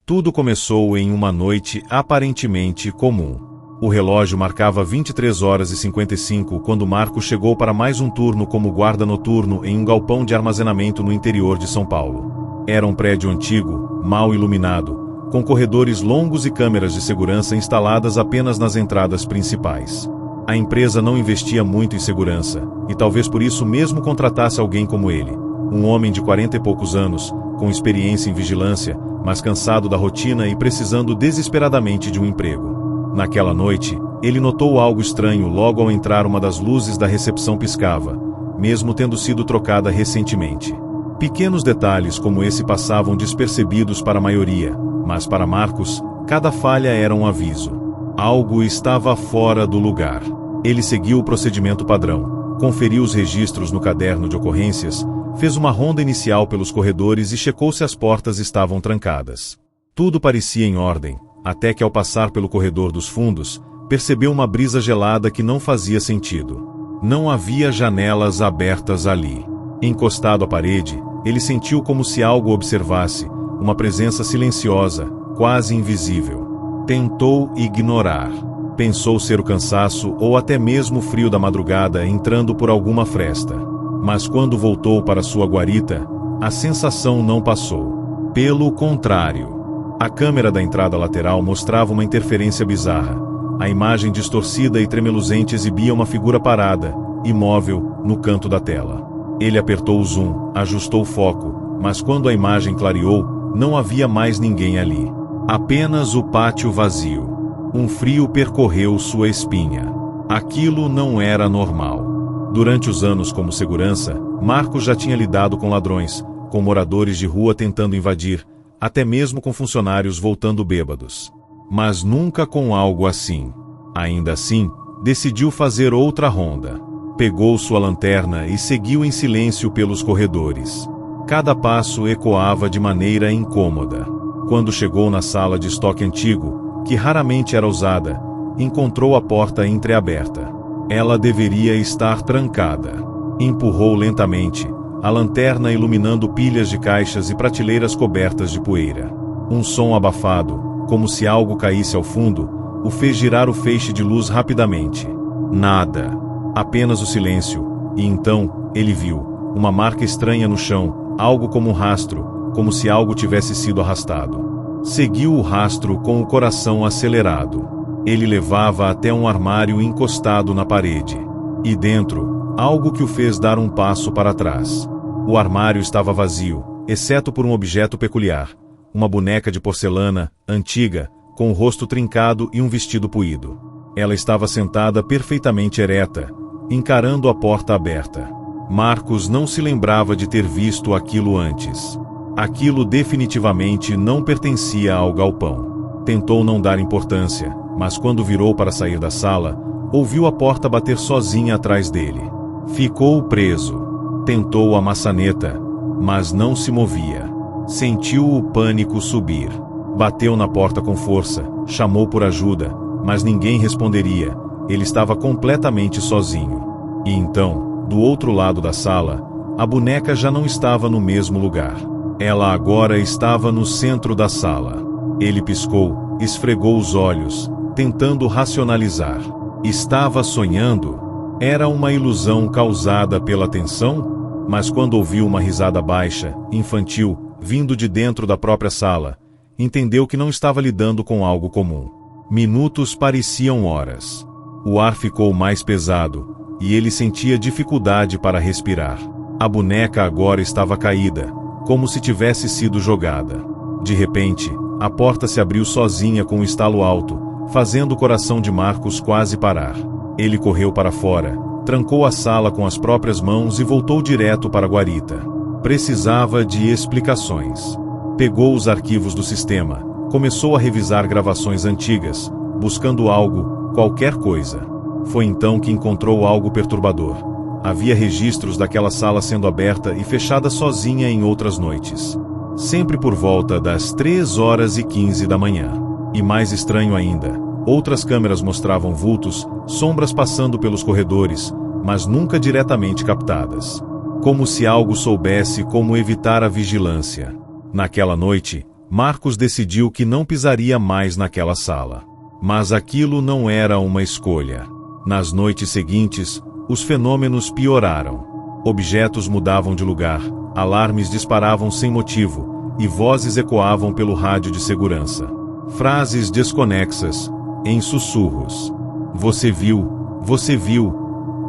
Tudo começou em uma noite aparentemente comum. O relógio marcava 23h55 quando Marcos chegou para mais um turno como guarda noturno em um galpão de armazenamento no interior de São Paulo. Era um prédio antigo, mal iluminado, com corredores longos e câmeras de segurança instaladas apenas nas entradas principais. A empresa não investia muito em segurança, e talvez por isso mesmo contratasse alguém como ele, um homem de 40 e poucos anos, com experiência em vigilância, mas cansado da rotina e precisando desesperadamente de um emprego. Naquela noite, ele notou algo estranho logo ao entrar. Uma das luzes da recepção piscava, mesmo tendo sido trocada recentemente. Pequenos detalhes como esse passavam despercebidos para a maioria, mas para Marcos, cada falha era um aviso. Algo estava fora do lugar. Ele seguiu o procedimento padrão, conferiu os registros no caderno de ocorrências, fez uma ronda inicial pelos corredores e checou se as portas estavam trancadas. Tudo parecia em ordem, até que ao passar pelo corredor dos fundos, percebeu uma brisa gelada que não fazia sentido. Não havia janelas abertas ali. Encostado à parede, ele sentiu como se algo o observasse, uma presença silenciosa, quase invisível. Tentou ignorar. Pensou ser o cansaço ou até mesmo o frio da madrugada entrando por alguma fresta. Mas quando voltou para sua guarita, a sensação não passou. Pelo contrário, a câmera da entrada lateral mostrava uma interferência bizarra. A imagem distorcida e tremeluzente exibia uma figura parada, imóvel, no canto da tela. Ele apertou o zoom, ajustou o foco, mas quando a imagem clareou, não havia mais ninguém ali. Apenas o pátio vazio. Um frio percorreu sua espinha. Aquilo não era normal. Durante os anos como segurança, Marcos já tinha lidado com ladrões, com moradores de rua tentando invadir, até mesmo com funcionários voltando bêbados. Mas nunca com algo assim. Ainda assim, decidiu fazer outra ronda. Pegou sua lanterna e seguiu em silêncio pelos corredores. Cada passo ecoava de maneira incômoda. Quando chegou na sala de estoque antigo, que raramente era usada, encontrou a porta entreaberta. Ela deveria estar trancada. Empurrou lentamente, a lanterna iluminando pilhas de caixas e prateleiras cobertas de poeira. Um som abafado, como se algo caísse ao fundo, o fez girar o feixe de luz rapidamente. Nada. Apenas o silêncio. E então, ele viu uma marca estranha no chão, algo como um rastro, como se algo tivesse sido arrastado. Seguiu o rastro com o coração acelerado. Ele levava até um armário encostado na parede. E dentro, algo que o fez dar um passo para trás. O armário estava vazio, exceto por um objeto peculiar. Uma boneca de porcelana, antiga, com o rosto trincado e um vestido puído. Ela estava sentada perfeitamente ereta, encarando a porta aberta. Marcos não se lembrava de ter visto aquilo antes. Aquilo definitivamente não pertencia ao galpão. Tentou não dar importância, mas quando virou para sair da sala, ouviu a porta bater sozinha atrás dele. Ficou preso. Tentou a maçaneta, mas não se movia. Sentiu o pânico subir. Bateu na porta com força, chamou por ajuda, mas ninguém responderia. Ele estava completamente sozinho. E então, do outro lado da sala, a boneca já não estava no mesmo lugar. Ela agora estava no centro da sala. Ele piscou, esfregou os olhos, tentando racionalizar. Estava sonhando? Era uma ilusão causada pela tensão? Mas quando ouviu uma risada baixa, infantil, vindo de dentro da própria sala, entendeu que não estava lidando com algo comum. Minutos pareciam horas. O ar ficou mais pesado, e ele sentia dificuldade para respirar. A boneca agora estava caída, como se tivesse sido jogada. De repente, a porta se abriu sozinha com um estalo alto, fazendo o coração de Marcos quase parar. Ele correu para fora, trancou a sala com as próprias mãos e voltou direto para a guarita. Precisava de explicações. Pegou os arquivos do sistema, começou a revisar gravações antigas, buscando algo, qualquer coisa. Foi então que encontrou algo perturbador. Havia registros daquela sala sendo aberta e fechada sozinha em outras noites. Sempre por volta das 3h15 da manhã. E mais estranho ainda, outras câmeras mostravam vultos, sombras passando pelos corredores, mas nunca diretamente captadas. Como se algo soubesse como evitar a vigilância. Naquela noite, Marcos decidiu que não pisaria mais naquela sala. Mas aquilo não era uma escolha. Nas noites seguintes, os fenômenos pioraram. Objetos mudavam de lugar, alarmes disparavam sem motivo, e vozes ecoavam pelo rádio de segurança. Frases desconexas, em sussurros. Você viu,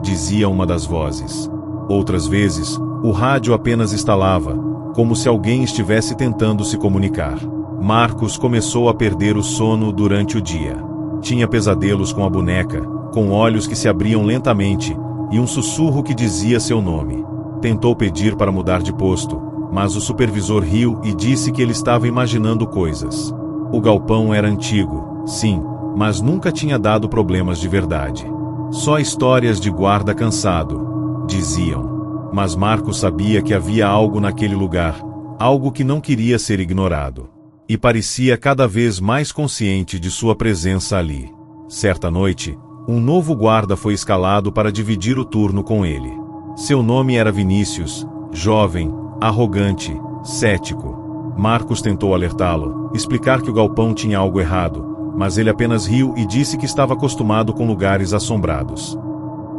dizia uma das vozes. Outras vezes, o rádio apenas estalava, como se alguém estivesse tentando se comunicar. Marcos começou a perder o sono durante o dia. Tinha pesadelos com a boneca, com olhos que se abriam lentamente, e um sussurro que dizia seu nome. Tentou pedir para mudar de posto, mas o supervisor riu e disse que ele estava imaginando coisas. O galpão era antigo, sim, mas nunca tinha dado problemas de verdade. Só histórias de guarda cansado, diziam. Mas Marcos sabia que havia algo naquele lugar, algo que não queria ser ignorado. E parecia cada vez mais consciente de sua presença ali. Certa noite, um novo guarda foi escalado para dividir o turno com ele. Seu nome era Vinícius, jovem, arrogante, cético. Marcos tentou alertá-lo, explicar que o galpão tinha algo errado, mas ele apenas riu e disse que estava acostumado com lugares assombrados.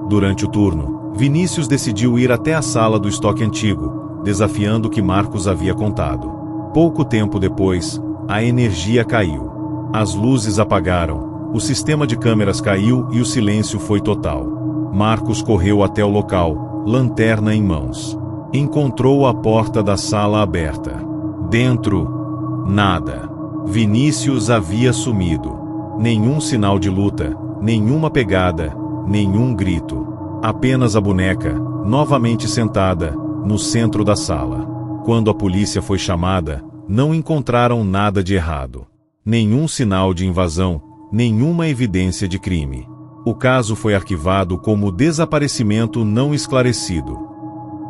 Durante o turno, Vinícius decidiu ir até a sala do estoque antigo, desafiando o que Marcos havia contado. Pouco tempo depois, a energia caiu. As luzes apagaram, o sistema de câmeras caiu e o silêncio foi total. Marcos correu até o local, lanterna em mãos. Encontrou a porta da sala aberta. Dentro, nada. Vinícius havia sumido. Nenhum sinal de luta, nenhuma pegada, nenhum grito. Apenas a boneca, novamente sentada, no centro da sala. Quando a polícia foi chamada, não encontraram nada de errado. Nenhum sinal de invasão, nenhuma evidência de crime. O caso foi arquivado como desaparecimento não esclarecido.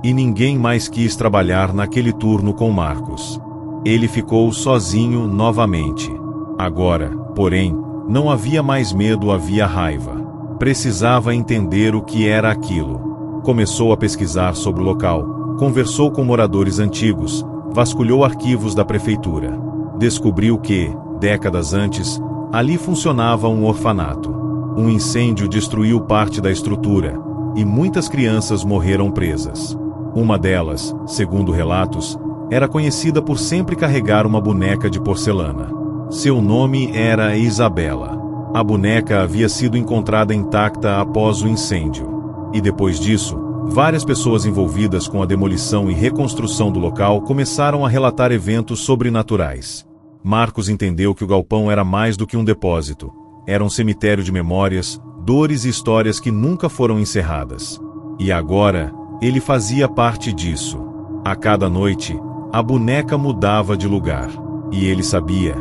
E ninguém mais quis trabalhar naquele turno com Marcos. Ele ficou sozinho novamente. Agora, porém, não havia mais medo, havia raiva. Precisava entender o que era aquilo. Começou a pesquisar sobre o local. Conversou com moradores antigos, vasculhou arquivos da prefeitura. Descobriu que, décadas antes, ali funcionava um orfanato. Um incêndio destruiu parte da estrutura, e muitas crianças morreram presas. Uma delas, segundo relatos, era conhecida por sempre carregar uma boneca de porcelana. Seu nome era Isabela. A boneca havia sido encontrada intacta após o incêndio. E depois disso, várias pessoas envolvidas com a demolição e reconstrução do local começaram a relatar eventos sobrenaturais. Marcos entendeu que o galpão era mais do que um depósito. Era um cemitério de memórias, dores e histórias que nunca foram encerradas. E agora, ele fazia parte disso. A cada noite, a boneca mudava de lugar. E ele sabia.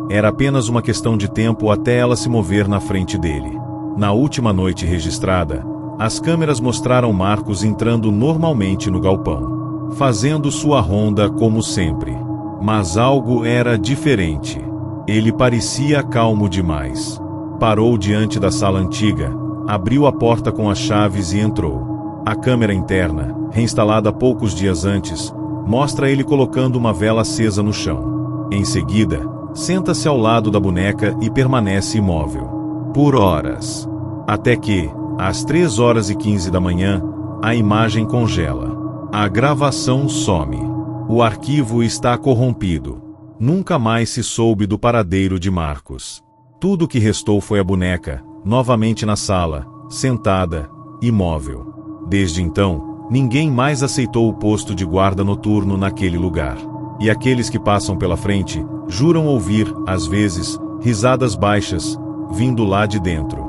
Era apenas uma questão de tempo até ela se mover na frente dele. Na última noite registrada, as câmeras mostraram Marcos entrando normalmente no galpão, fazendo sua ronda como sempre. Mas algo era diferente. Ele parecia calmo demais. Parou diante da sala antiga, abriu a porta com as chaves e entrou. A câmera interna, reinstalada poucos dias antes, mostra ele colocando uma vela acesa no chão. Em seguida, senta-se ao lado da boneca e permanece imóvel. Por horas. Até que, às 3h15 da manhã, a imagem congela. A gravação some. O arquivo está corrompido. Nunca mais se soube do paradeiro de Marcos. Tudo o que restou foi a boneca, novamente na sala, sentada, imóvel. Desde então, ninguém mais aceitou o posto de guarda noturno naquele lugar. E aqueles que passam pela frente, juram ouvir, às vezes, risadas baixas, vindo lá de dentro.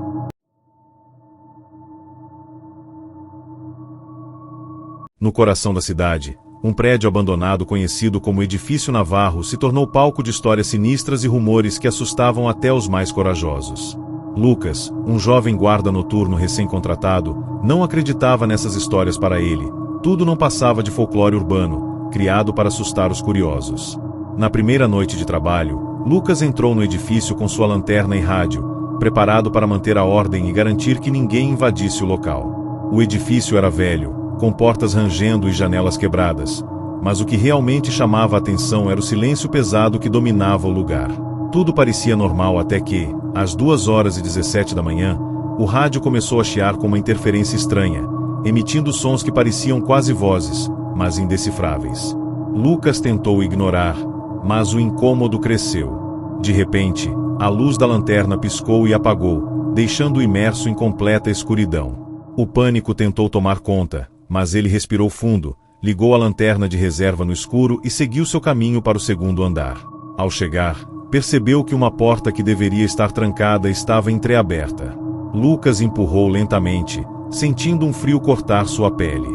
No coração da cidade, um prédio abandonado conhecido como Edifício Navarro se tornou palco de histórias sinistras e rumores que assustavam até os mais corajosos. Lucas, um jovem guarda noturno recém-contratado, não acreditava nessas histórias para ele. Tudo não passava de folclore urbano, criado para assustar os curiosos. Na primeira noite de trabalho, Lucas entrou no edifício com sua lanterna e rádio, preparado para manter a ordem e garantir que ninguém invadisse o local. O edifício era velho, com portas rangendo e janelas quebradas, mas o que realmente chamava a atenção era o silêncio pesado que dominava o lugar. Tudo parecia normal até que, às 2h17 da manhã, o rádio começou a chiar com uma interferência estranha, emitindo sons que pareciam quase vozes, mas indecifráveis. Lucas tentou ignorar, mas o incômodo cresceu. De repente, a luz da lanterna piscou e apagou, deixando-o imerso em completa escuridão. O pânico tentou tomar conta, mas ele respirou fundo, ligou a lanterna de reserva no escuro e seguiu seu caminho para o segundo andar. Ao chegar, percebeu que uma porta que deveria estar trancada estava entreaberta. Lucas empurrou lentamente, sentindo um frio cortar sua pele.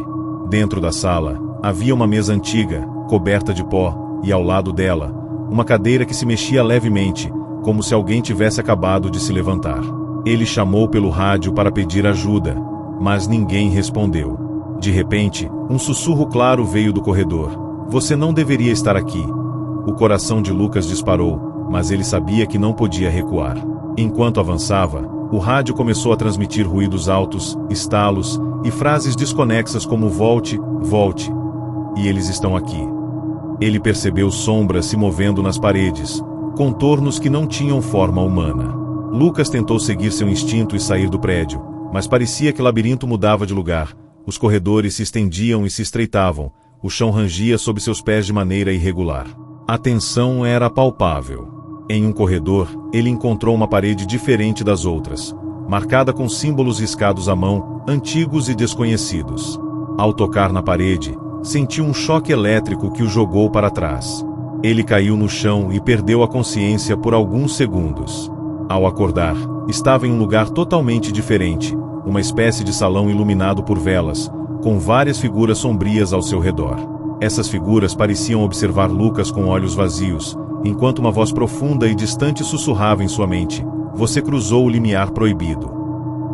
Dentro da sala, havia uma mesa antiga, coberta de pó, e ao lado dela, uma cadeira que se mexia levemente, como se alguém tivesse acabado de se levantar. Ele chamou pelo rádio para pedir ajuda, mas ninguém respondeu. De repente, um sussurro claro veio do corredor. "Você não deveria estar aqui." O coração de Lucas disparou, mas ele sabia que não podia recuar. Enquanto avançava, o rádio começou a transmitir ruídos altos, estalos e frases desconexas como "volte, volte." E eles estão aqui. Ele percebeu sombras se movendo nas paredes, contornos que não tinham forma humana. Lucas tentou seguir seu instinto e sair do prédio, mas parecia que o labirinto mudava de lugar. Os corredores se estendiam e se estreitavam, o chão rangia sob seus pés de maneira irregular. A tensão era palpável. Em um corredor, ele encontrou uma parede diferente das outras, marcada com símbolos riscados à mão, antigos e desconhecidos. Ao tocar na parede, sentiu um choque elétrico que o jogou para trás. Ele caiu no chão e perdeu a consciência por alguns segundos. Ao acordar, estava em um lugar totalmente diferente, uma espécie de salão iluminado por velas, com várias figuras sombrias ao seu redor. Essas figuras pareciam observar Lucas com olhos vazios, enquanto uma voz profunda e distante sussurrava em sua mente: "Você cruzou o limiar proibido."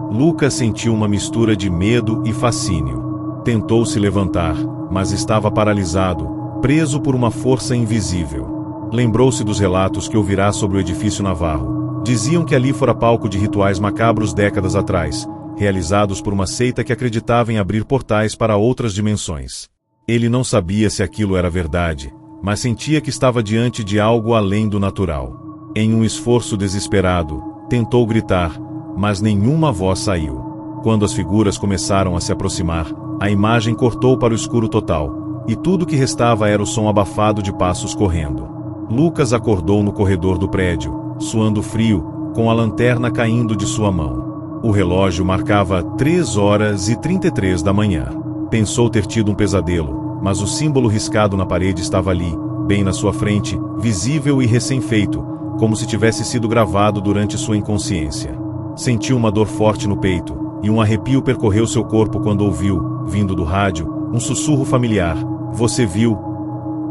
Lucas sentiu uma mistura de medo e fascínio. Tentou se levantar, mas estava paralisado, preso por uma força invisível. Lembrou-se dos relatos que ouvirá sobre o edifício Navarro. Diziam que ali fora palco de rituais macabros décadas atrás, realizados por uma seita que acreditava em abrir portais para outras dimensões. Ele não sabia se aquilo era verdade, mas sentia que estava diante de algo além do natural. Em um esforço desesperado, tentou gritar, mas nenhuma voz saiu. Quando as figuras começaram a se aproximar, a imagem cortou para o escuro total, e tudo que restava era o som abafado de passos correndo. Lucas acordou no corredor do prédio, suando frio, com a lanterna caindo de sua mão. O relógio marcava 3h33 da manhã. Pensou ter tido um pesadelo, mas o símbolo riscado na parede estava ali, bem na sua frente, visível e recém-feito, como se tivesse sido gravado durante sua inconsciência. Sentiu uma dor forte no peito, e um arrepio percorreu seu corpo quando ouviu, vindo do rádio, um sussurro familiar: "Você viu?"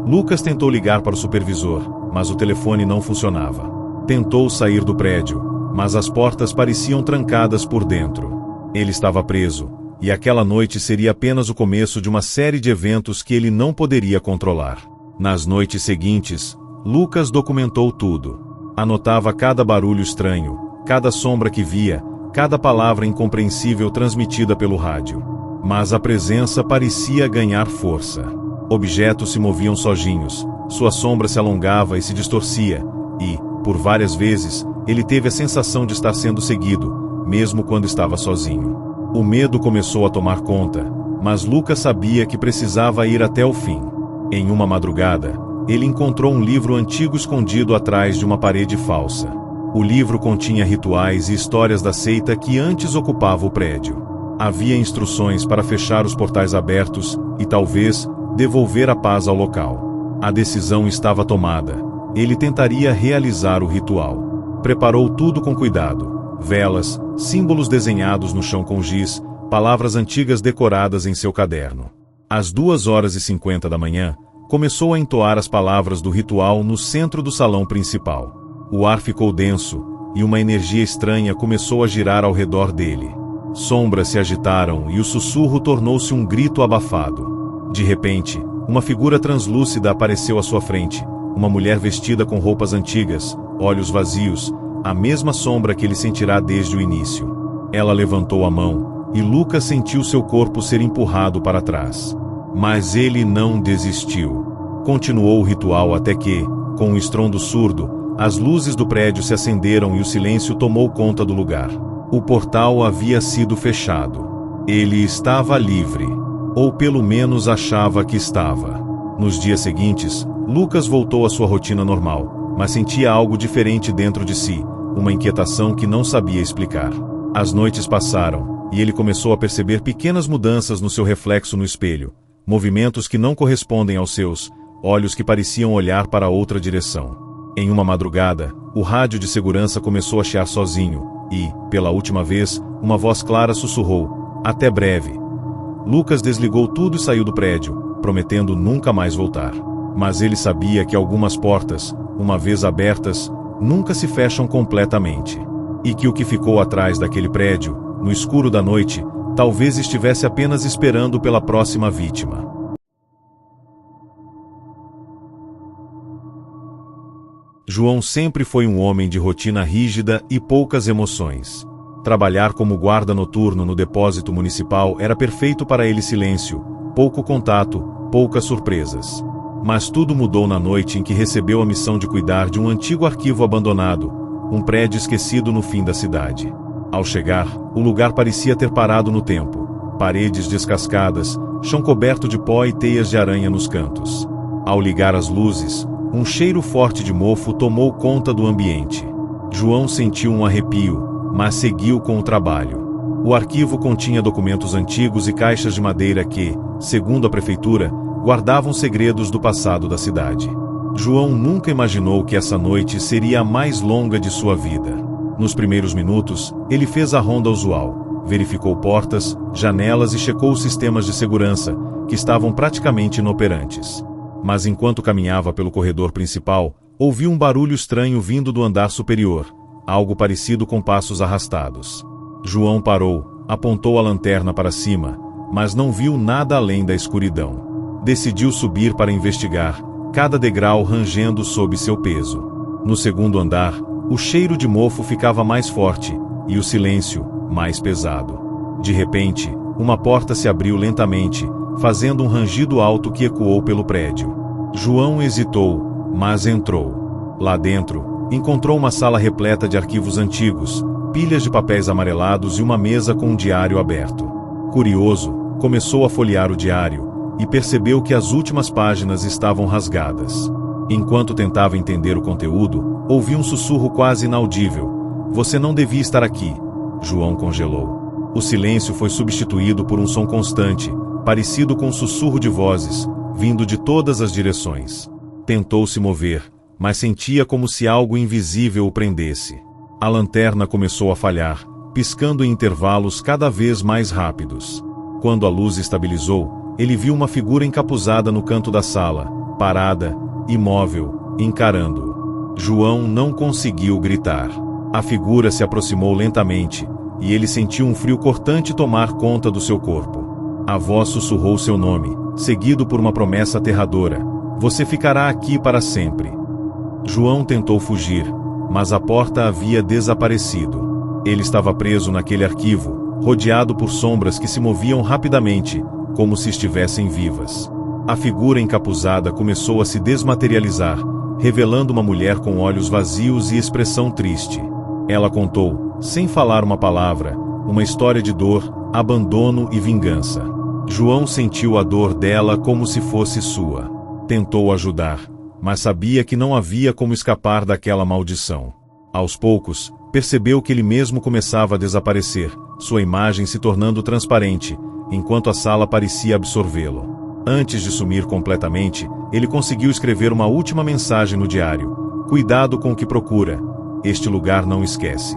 Lucas tentou ligar para o supervisor, mas o telefone não funcionava. Tentou sair do prédio, mas as portas pareciam trancadas por dentro. Ele estava preso, e aquela noite seria apenas o começo de uma série de eventos que ele não poderia controlar. Nas noites seguintes, Lucas documentou tudo. Anotava cada barulho estranho, cada sombra que via, cada palavra incompreensível transmitida pelo rádio. Mas a presença parecia ganhar força. Objetos se moviam sozinhos, sua sombra se alongava e se distorcia, e, por várias vezes, ele teve a sensação de estar sendo seguido, mesmo quando estava sozinho. O medo começou a tomar conta, mas Lucas sabia que precisava ir até o fim. Em uma madrugada, ele encontrou um livro antigo escondido atrás de uma parede falsa. O livro continha rituais e histórias da seita que antes ocupava o prédio. Havia instruções para fechar os portais abertos e, talvez, devolver a paz ao local. A decisão estava tomada. Ele tentaria realizar o ritual. Preparou tudo com cuidado: velas, símbolos desenhados no chão com giz, palavras antigas decoradas em seu caderno. Às 2h50 da manhã, começou a entoar as palavras do ritual no centro do salão principal. O ar ficou denso, e uma energia estranha começou a girar ao redor dele. Sombras se agitaram e o sussurro tornou-se um grito abafado. De repente, uma figura translúcida apareceu à sua frente, uma mulher vestida com roupas antigas, olhos vazios, a mesma sombra que ele sentirá desde o início. Ela levantou a mão, e Lucas sentiu seu corpo ser empurrado para trás. Mas ele não desistiu. Continuou o ritual até que, com um estrondo surdo, as luzes do prédio se acenderam e o silêncio tomou conta do lugar. O portal havia sido fechado. Ele estava livre. Ou pelo menos achava que estava. Nos dias seguintes, Lucas voltou à sua rotina normal, mas sentia algo diferente dentro de si, uma inquietação que não sabia explicar. As noites passaram, e ele começou a perceber pequenas mudanças no seu reflexo no espelho, movimentos que não correspondem aos seus, olhos que pareciam olhar para outra direção. Em uma madrugada, o rádio de segurança começou a chiar sozinho, e, pela última vez, uma voz clara sussurrou: "Até breve." Lucas desligou tudo e saiu do prédio, prometendo nunca mais voltar. Mas ele sabia que algumas portas, uma vez abertas, nunca se fecham completamente. E que o que ficou atrás daquele prédio, no escuro da noite, talvez estivesse apenas esperando pela próxima vítima. João sempre foi um homem de rotina rígida e poucas emoções. Trabalhar como guarda noturno no depósito municipal era perfeito para ele: silêncio, pouco contato, poucas surpresas. Mas tudo mudou na noite em que recebeu a missão de cuidar de um antigo arquivo abandonado, um prédio esquecido no fim da cidade. Ao chegar, o lugar parecia ter parado no tempo. Paredes descascadas, chão coberto de pó e teias de aranha nos cantos. Ao ligar as luzes, um cheiro forte de mofo tomou conta do ambiente. João sentiu um arrepio, mas seguiu com o trabalho. O arquivo continha documentos antigos e caixas de madeira que, segundo a prefeitura, guardavam segredos do passado da cidade. João nunca imaginou que essa noite seria a mais longa de sua vida. Nos primeiros minutos, ele fez a ronda usual, verificou portas, janelas e checou os sistemas de segurança, que estavam praticamente inoperantes. Mas enquanto caminhava pelo corredor principal, ouviu um barulho estranho vindo do andar superior, algo parecido com passos arrastados. João parou, apontou a lanterna para cima, mas não viu nada além da escuridão. Decidiu subir para investigar, cada degrau rangendo sob seu peso. No segundo andar, o cheiro de mofo ficava mais forte, e o silêncio, mais pesado. De repente, uma porta se abriu lentamente, fazendo um rangido alto que ecoou pelo prédio. João hesitou, mas entrou. Lá dentro, encontrou uma sala repleta de arquivos antigos, pilhas de papéis amarelados e uma mesa com um diário aberto. Curioso, começou a folhear o diário, e percebeu que as últimas páginas estavam rasgadas. Enquanto tentava entender o conteúdo, ouviu um sussurro quase inaudível: "Você não devia estar aqui." João congelou. O silêncio foi substituído por um som constante, parecido com um sussurro de vozes, vindo de todas as direções. Tentou se mover, mas sentia como se algo invisível o prendesse. A lanterna começou a falhar, piscando em intervalos cada vez mais rápidos. Quando a luz estabilizou, ele viu uma figura encapuzada no canto da sala, parada, imóvel, encarando-o. João não conseguiu gritar. A figura se aproximou lentamente, e ele sentiu um frio cortante tomar conta do seu corpo. A voz sussurrou seu nome, seguido por uma promessa aterradora: "Você ficará aqui para sempre." João tentou fugir, mas a porta havia desaparecido. Ele estava preso naquele arquivo, rodeado por sombras que se moviam rapidamente, como se estivessem vivas. A figura encapuzada começou a se desmaterializar, revelando uma mulher com olhos vazios e expressão triste. Ela contou, sem falar uma palavra, uma história de dor, abandono e vingança. João sentiu a dor dela como se fosse sua. Tentou ajudar, mas sabia que não havia como escapar daquela maldição. Aos poucos, percebeu que ele mesmo começava a desaparecer, sua imagem se tornando transparente, enquanto a sala parecia absorvê-lo. Antes de sumir completamente, ele conseguiu escrever uma última mensagem no diário: "Cuidado com o que procura. Este lugar não esquece."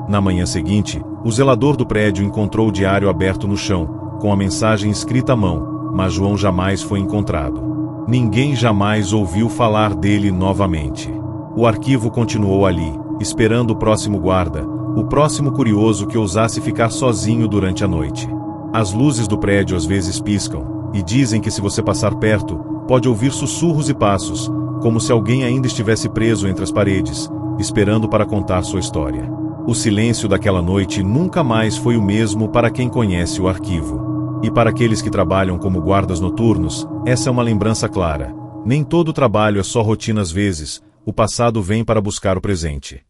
Na manhã seguinte, o zelador do prédio encontrou o diário aberto no chão, com a mensagem escrita à mão, mas João jamais foi encontrado. Ninguém jamais ouviu falar dele novamente. O arquivo continuou ali, esperando o próximo guarda, o próximo curioso que ousasse ficar sozinho durante a noite. As luzes do prédio às vezes piscam, e dizem que se você passar perto, pode ouvir sussurros e passos, como se alguém ainda estivesse preso entre as paredes, esperando para contar sua história. O silêncio daquela noite nunca mais foi o mesmo para quem conhece o arquivo. E para aqueles que trabalham como guardas noturnos, essa é uma lembrança clara. Nem todo trabalho é só rotina às vezes, o passado vem para buscar o presente.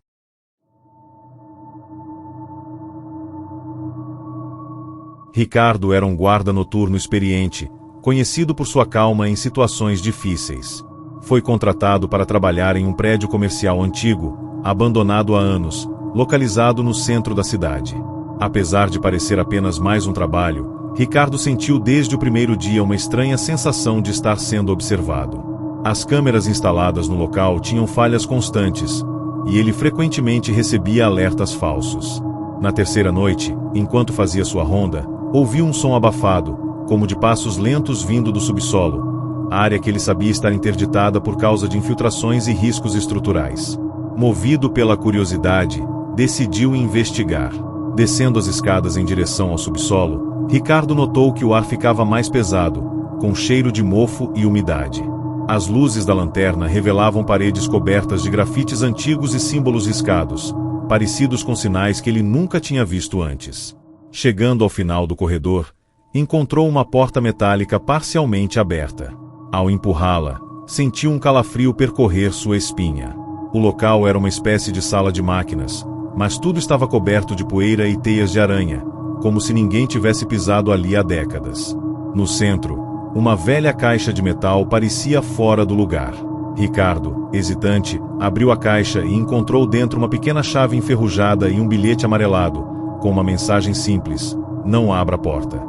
Ricardo era um guarda noturno experiente, conhecido por sua calma em situações difíceis. Foi contratado para trabalhar em um prédio comercial antigo, abandonado há anos, localizado no centro da cidade. Apesar de parecer apenas mais um trabalho, Ricardo sentiu desde o primeiro dia uma estranha sensação de estar sendo observado. As câmeras instaladas no local tinham falhas constantes, e ele frequentemente recebia alertas falsos. Na terceira noite, enquanto fazia sua ronda, ouviu um som abafado, como de passos lentos vindo do subsolo, área que ele sabia estar interditada por causa de infiltrações e riscos estruturais. Movido pela curiosidade, decidiu investigar. Descendo as escadas em direção ao subsolo, Ricardo notou que o ar ficava mais pesado, com cheiro de mofo e umidade. As luzes da lanterna revelavam paredes cobertas de grafites antigos e símbolos riscados, parecidos com sinais que ele nunca tinha visto antes. Chegando ao final do corredor, encontrou uma porta metálica parcialmente aberta. Ao empurrá-la, sentiu um calafrio percorrer sua espinha. O local era uma espécie de sala de máquinas, mas tudo estava coberto de poeira e teias de aranha, como se ninguém tivesse pisado ali há décadas. No centro, uma velha caixa de metal parecia fora do lugar. Ricardo, hesitante, abriu a caixa e encontrou dentro uma pequena chave enferrujada e um bilhete amarelado, com uma mensagem simples: "Não abra a porta".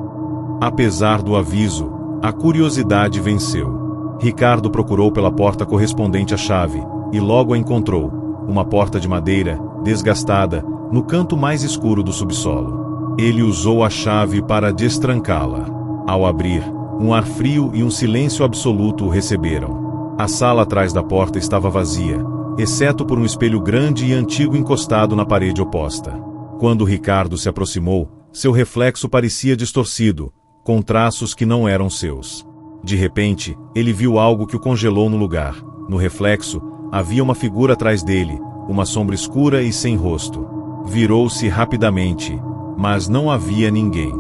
Apesar do aviso, a curiosidade venceu. Ricardo procurou pela porta correspondente à chave, e logo a encontrou, uma porta de madeira, desgastada, no canto mais escuro do subsolo. Ele usou a chave para destrancá-la. Ao abrir, um ar frio e um silêncio absoluto o receberam. A sala atrás da porta estava vazia, exceto por um espelho grande e antigo encostado na parede oposta. Quando Ricardo se aproximou, seu reflexo parecia distorcido, com traços que não eram seus. De repente, ele viu algo que o congelou no lugar. No reflexo, havia uma figura atrás dele, uma sombra escura e sem rosto. Virou-se rapidamente, mas não havia ninguém.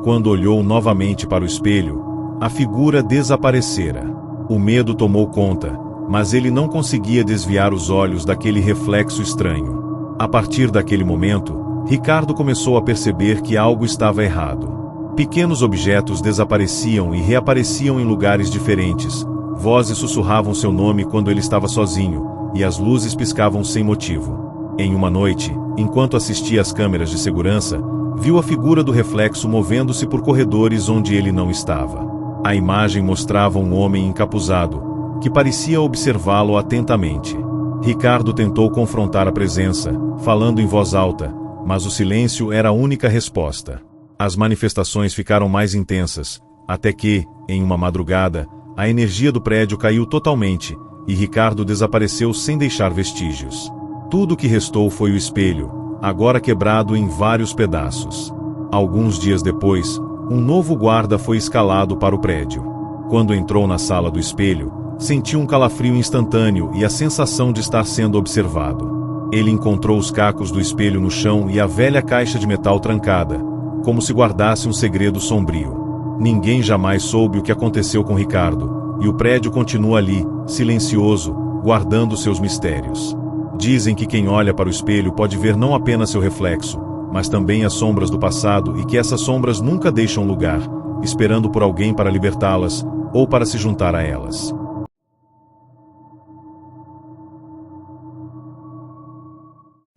Quando olhou novamente para o espelho, a figura desaparecera. O medo tomou conta, mas ele não conseguia desviar os olhos daquele reflexo estranho. A partir daquele momento, Ricardo começou a perceber que algo estava errado. Pequenos objetos desapareciam e reapareciam em lugares diferentes. Vozes sussurravam seu nome quando ele estava sozinho, e as luzes piscavam sem motivo. Em uma noite, enquanto assistia às câmeras de segurança, viu a figura do reflexo movendo-se por corredores onde ele não estava. A imagem mostrava um homem encapuzado, que parecia observá-lo atentamente. Ricardo tentou confrontar a presença, falando em voz alta, mas o silêncio era a única resposta. As manifestações ficaram mais intensas, até que, em uma madrugada, a energia do prédio caiu totalmente, e Ricardo desapareceu sem deixar vestígios. Tudo o que restou foi o espelho, agora quebrado em vários pedaços. Alguns dias depois, um novo guarda foi escalado para o prédio. Quando entrou na sala do espelho, sentiu um calafrio instantâneo e a sensação de estar sendo observado. Ele encontrou os cacos do espelho no chão e a velha caixa de metal trancada, como se guardasse um segredo sombrio. Ninguém jamais soube o que aconteceu com Ricardo, e o prédio continua ali, silencioso, guardando seus mistérios. Dizem que quem olha para o espelho pode ver não apenas seu reflexo, mas também as sombras do passado e que essas sombras nunca deixam lugar, esperando por alguém para libertá-las ou para se juntar a elas.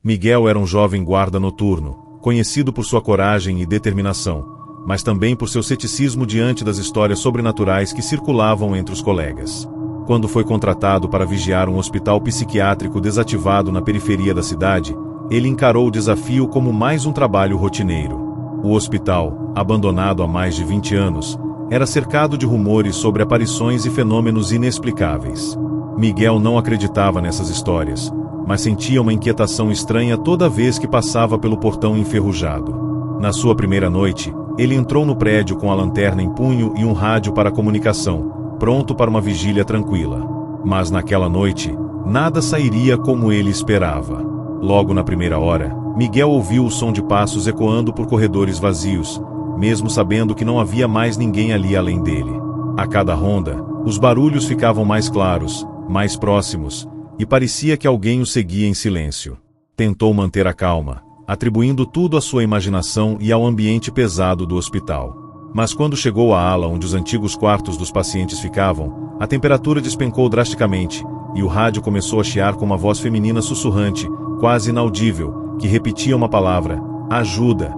Miguel era um jovem guarda noturno, conhecido por sua coragem e determinação, mas também por seu ceticismo diante das histórias sobrenaturais que circulavam entre os colegas. Quando foi contratado para vigiar um hospital psiquiátrico desativado na periferia da cidade, ele encarou o desafio como mais um trabalho rotineiro. O hospital, abandonado há mais de 20 anos, era cercado de rumores sobre aparições e fenômenos inexplicáveis. Miguel não acreditava nessas histórias, mas sentia uma inquietação estranha toda vez que passava pelo portão enferrujado. Na sua primeira noite, ele entrou no prédio com a lanterna em punho e um rádio para comunicação, pronto para uma vigília tranquila. Mas naquela noite, nada sairia como ele esperava. Logo na primeira hora, Miguel ouviu o som de passos ecoando por corredores vazios, mesmo sabendo que não havia mais ninguém ali além dele. A cada ronda, os barulhos ficavam mais claros, mais próximos, e parecia que alguém o seguia em silêncio. Tentou manter a calma, atribuindo tudo à sua imaginação e ao ambiente pesado do hospital. Mas quando chegou à ala onde os antigos quartos dos pacientes ficavam, a temperatura despencou drasticamente, e o rádio começou a chiar com uma voz feminina sussurrante, quase inaudível, que repetia uma palavra: ajuda.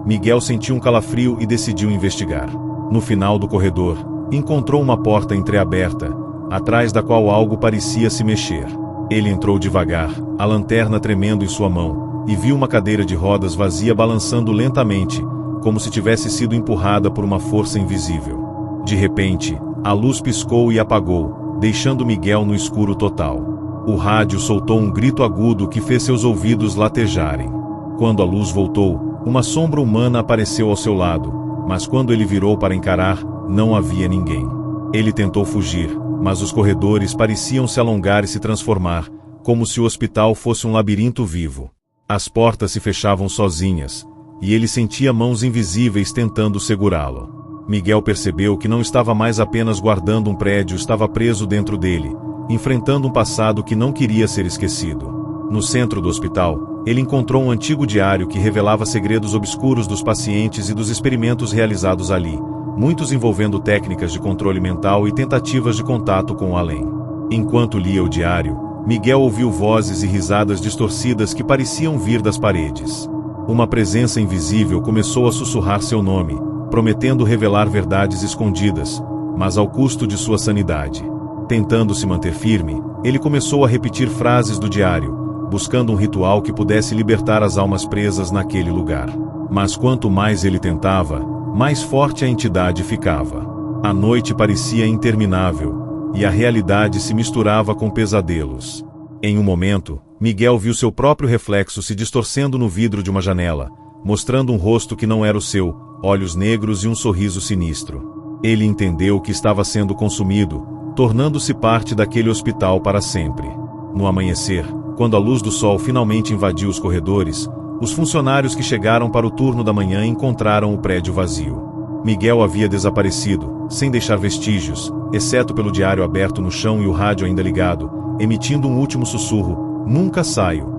Miguel sentiu um calafrio e decidiu investigar. No final do corredor, encontrou uma porta entreaberta, atrás da qual algo parecia se mexer. Ele entrou devagar, a lanterna tremendo em sua mão, e viu uma cadeira de rodas vazia balançando lentamente, como se tivesse sido empurrada por uma força invisível. De repente, a luz piscou e apagou, deixando Miguel no escuro total. O rádio soltou um grito agudo que fez seus ouvidos latejarem. Quando a luz voltou, uma sombra humana apareceu ao seu lado, mas quando ele virou para encarar, não havia ninguém. Ele tentou fugir, mas os corredores pareciam se alongar e se transformar, como se o hospital fosse um labirinto vivo. As portas se fechavam sozinhas, e ele sentia mãos invisíveis tentando segurá-lo. Miguel percebeu que não estava mais apenas guardando um prédio, estava preso dentro dele, enfrentando um passado que não queria ser esquecido. No centro do hospital, ele encontrou um antigo diário que revelava segredos obscuros dos pacientes e dos experimentos realizados ali, muitos envolvendo técnicas de controle mental e tentativas de contato com o além. Enquanto lia o diário, Miguel ouviu vozes e risadas distorcidas que pareciam vir das paredes. Uma presença invisível começou a sussurrar seu nome, prometendo revelar verdades escondidas, mas ao custo de sua sanidade. Tentando se manter firme, ele começou a repetir frases do diário, buscando um ritual que pudesse libertar as almas presas naquele lugar. Mas quanto mais ele tentava, mais forte a entidade ficava. A noite parecia interminável, e a realidade se misturava com pesadelos. Em um momento, Miguel viu seu próprio reflexo se distorcendo no vidro de uma janela, mostrando um rosto que não era o seu, olhos negros e um sorriso sinistro. Ele entendeu que estava sendo consumido, tornando-se parte daquele hospital para sempre. No amanhecer, quando a luz do sol finalmente invadiu os corredores, os funcionários que chegaram para o turno da manhã encontraram o prédio vazio. Miguel havia desaparecido, sem deixar vestígios, exceto pelo diário aberto no chão e o rádio ainda ligado, emitindo um último sussurro: nunca saio.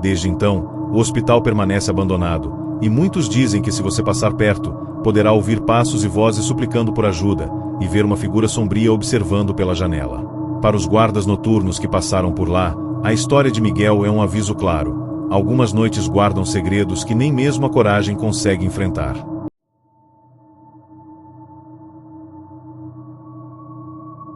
Desde então, o hospital permanece abandonado, e muitos dizem que se você passar perto, poderá ouvir passos e vozes suplicando por ajuda, e ver uma figura sombria observando pela janela. Para os guardas noturnos que passaram por lá, a história de Miguel é um aviso claro. Algumas noites guardam segredos que nem mesmo a coragem consegue enfrentar.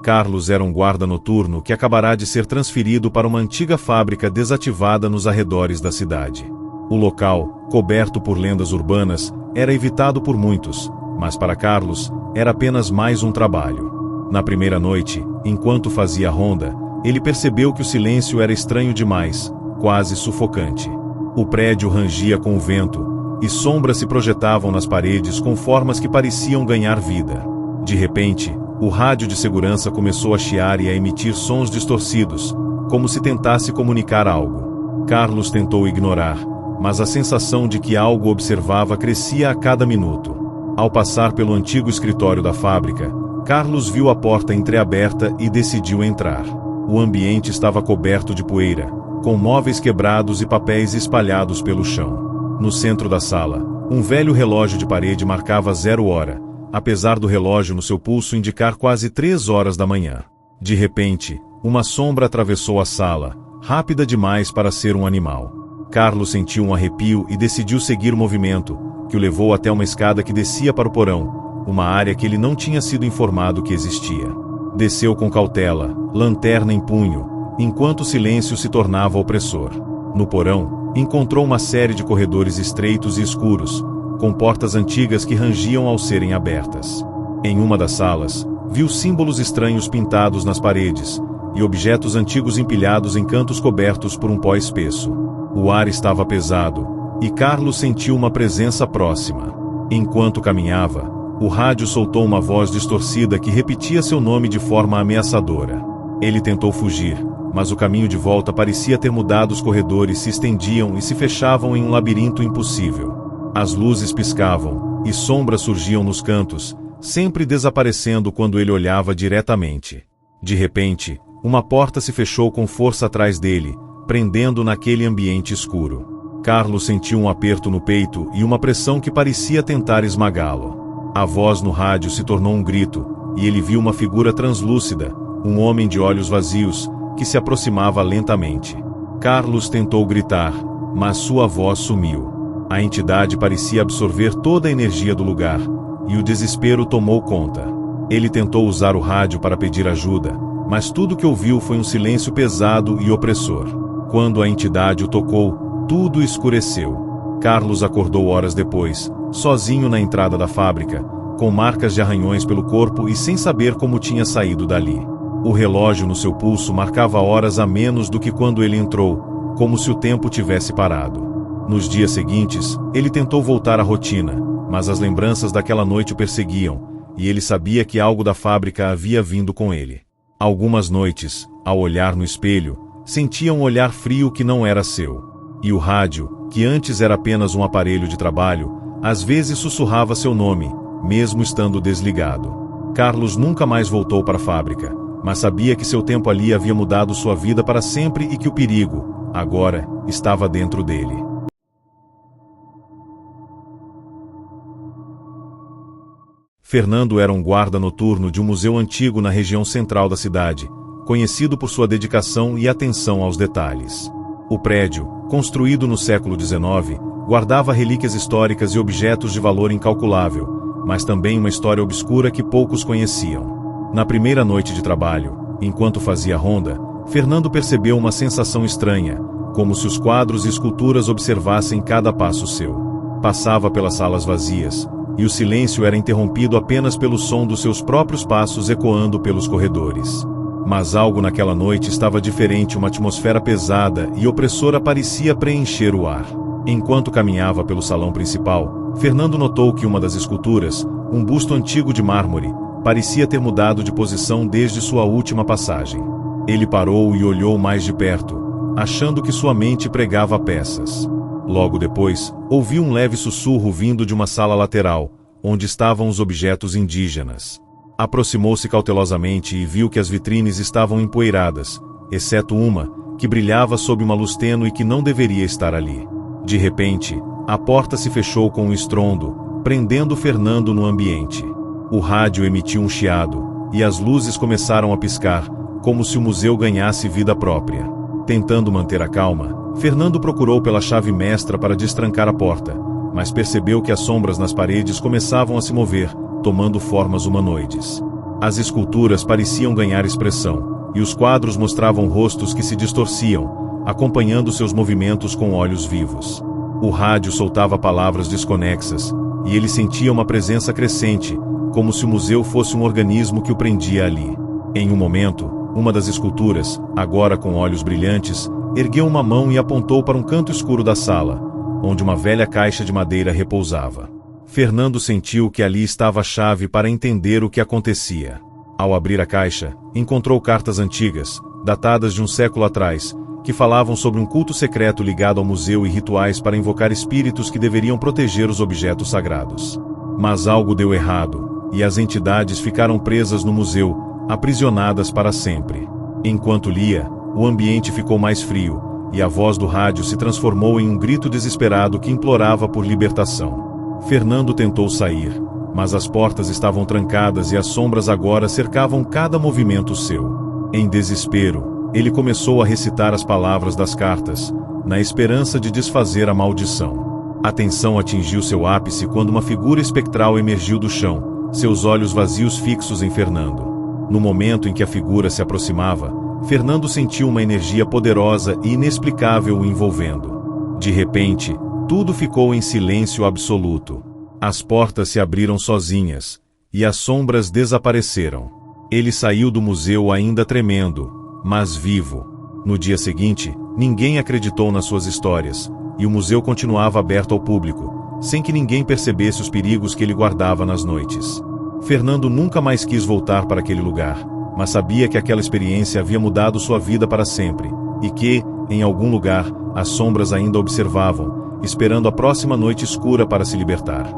Carlos era um guarda noturno que acabará de ser transferido para uma antiga fábrica desativada nos arredores da cidade. O local, coberto por lendas urbanas, era evitado por muitos, mas para Carlos, era apenas mais um trabalho. Na primeira noite, enquanto fazia a ronda, ele percebeu que o silêncio era estranho demais, quase sufocante. O prédio rangia com o vento, e sombras se projetavam nas paredes com formas que pareciam ganhar vida. De repente, o rádio de segurança começou a chiar e a emitir sons distorcidos, como se tentasse comunicar algo. Carlos tentou ignorar, mas a sensação de que algo observava crescia a cada minuto. Ao passar pelo antigo escritório da fábrica, Carlos viu a porta entreaberta e decidiu entrar. O ambiente estava coberto de poeira, com móveis quebrados e papéis espalhados pelo chão. No centro da sala, um velho relógio de parede marcava 0 hora, apesar do relógio no seu pulso indicar quase 3 horas da manhã. De repente, uma sombra atravessou a sala, rápida demais para ser um animal. Carlos sentiu um arrepio e decidiu seguir o movimento, que o levou até uma escada que descia para o porão, uma área que ele não tinha sido informado que existia. Desceu com cautela, lanterna em punho, enquanto o silêncio se tornava opressor. No porão, encontrou uma série de corredores estreitos e escuros, com portas antigas que rangiam ao serem abertas. Em uma das salas, viu símbolos estranhos pintados nas paredes, e objetos antigos empilhados em cantos cobertos por um pó espesso. O ar estava pesado, e Carlos sentiu uma presença próxima. Enquanto caminhava, o rádio soltou uma voz distorcida que repetia seu nome de forma ameaçadora. Ele tentou fugir, mas o caminho de volta parecia ter mudado. Os corredores se estendiam e se fechavam em um labirinto impossível. As luzes piscavam, e sombras surgiam nos cantos, sempre desaparecendo quando ele olhava diretamente. De repente, uma porta se fechou com força atrás dele, prendendo naquele ambiente escuro. Carlos sentiu um aperto no peito e uma pressão que parecia tentar esmagá-lo. A voz no rádio se tornou um grito, e ele viu uma figura translúcida, um homem de olhos vazios, que se aproximava lentamente. Carlos tentou gritar, mas sua voz sumiu. A entidade parecia absorver toda a energia do lugar, e o desespero tomou conta. Ele tentou usar o rádio para pedir ajuda, mas tudo que ouviu foi um silêncio pesado e opressor. Quando a entidade o tocou, tudo escureceu. Carlos acordou horas depois, sozinho na entrada da fábrica, com marcas de arranhões pelo corpo e sem saber como tinha saído dali. O relógio no seu pulso marcava horas a menos do que quando ele entrou, como se o tempo tivesse parado. Nos dias seguintes, ele tentou voltar à rotina, mas as lembranças daquela noite o perseguiam, e ele sabia que algo da fábrica havia vindo com ele. Algumas noites, ao olhar no espelho, sentia um olhar frio que não era seu. E o rádio, que antes era apenas um aparelho de trabalho, às vezes sussurrava seu nome, mesmo estando desligado. Carlos nunca mais voltou para a fábrica, mas sabia que seu tempo ali havia mudado sua vida para sempre e que o perigo, agora, estava dentro dele. Fernando era um guarda noturno de um museu antigo na região central da cidade, conhecido por sua dedicação e atenção aos detalhes. O prédio, construído no século XIX, guardava relíquias históricas e objetos de valor incalculável, mas também uma história obscura que poucos conheciam. Na primeira noite de trabalho, enquanto fazia ronda, Fernando percebeu uma sensação estranha, como se os quadros e esculturas observassem cada passo seu. Passava pelas salas vazias, e o silêncio era interrompido apenas pelo som dos seus próprios passos ecoando pelos corredores. Mas algo naquela noite estava diferente. Uma atmosfera pesada e opressora parecia preencher o ar. Enquanto caminhava pelo salão principal, Fernando notou que uma das esculturas, um busto antigo de mármore, parecia ter mudado de posição desde sua última passagem. Ele parou e olhou mais de perto, achando que sua mente pregava peças. Logo depois, ouviu um leve sussurro vindo de uma sala lateral, onde estavam os objetos indígenas. Aproximou-se cautelosamente e viu que as vitrines estavam empoeiradas, exceto uma, que brilhava sob uma luz tênue que não deveria estar ali. De repente, a porta se fechou com um estrondo, prendendo Fernando no ambiente. O rádio emitiu um chiado, e as luzes começaram a piscar, como se o museu ganhasse vida própria. Tentando manter a calma, Fernando procurou pela chave mestra para destrancar a porta, mas percebeu que as sombras nas paredes começavam a se mover, tomando formas humanoides. As esculturas pareciam ganhar expressão, e os quadros mostravam rostos que se distorciam, acompanhando seus movimentos com olhos vivos. O rádio soltava palavras desconexas, e ele sentia uma presença crescente, como se o museu fosse um organismo que o prendia ali. Em um momento, uma das esculturas, agora com olhos brilhantes, ergueu uma mão e apontou para um canto escuro da sala, onde uma velha caixa de madeira repousava. Fernando sentiu que ali estava a chave para entender o que acontecia. Ao abrir a caixa, encontrou cartas antigas, datadas de um século atrás, que falavam sobre um culto secreto ligado ao museu e rituais para invocar espíritos que deveriam proteger os objetos sagrados. Mas algo deu errado, e as entidades ficaram presas no museu, aprisionadas para sempre. Enquanto lia, o ambiente ficou mais frio, e a voz do rádio se transformou em um grito desesperado que implorava por libertação. Fernando tentou sair, mas as portas estavam trancadas e as sombras agora cercavam cada movimento seu. Em desespero, ele começou a recitar as palavras das cartas, na esperança de desfazer a maldição. A tensão atingiu seu ápice quando uma figura espectral emergiu do chão, seus olhos vazios fixos em Fernando. No momento em que a figura se aproximava, Fernando sentiu uma energia poderosa e inexplicável o envolvendo. De repente, tudo ficou em silêncio absoluto. As portas se abriram sozinhas, e as sombras desapareceram. Ele saiu do museu ainda tremendo, mas vivo. No dia seguinte, ninguém acreditou nas suas histórias, e o museu continuava aberto ao público, sem que ninguém percebesse os perigos que ele guardava nas noites. Fernando nunca mais quis voltar para aquele lugar, mas sabia que aquela experiência havia mudado sua vida para sempre, e que, em algum lugar, as sombras ainda observavam, esperando a próxima noite escura para se libertar.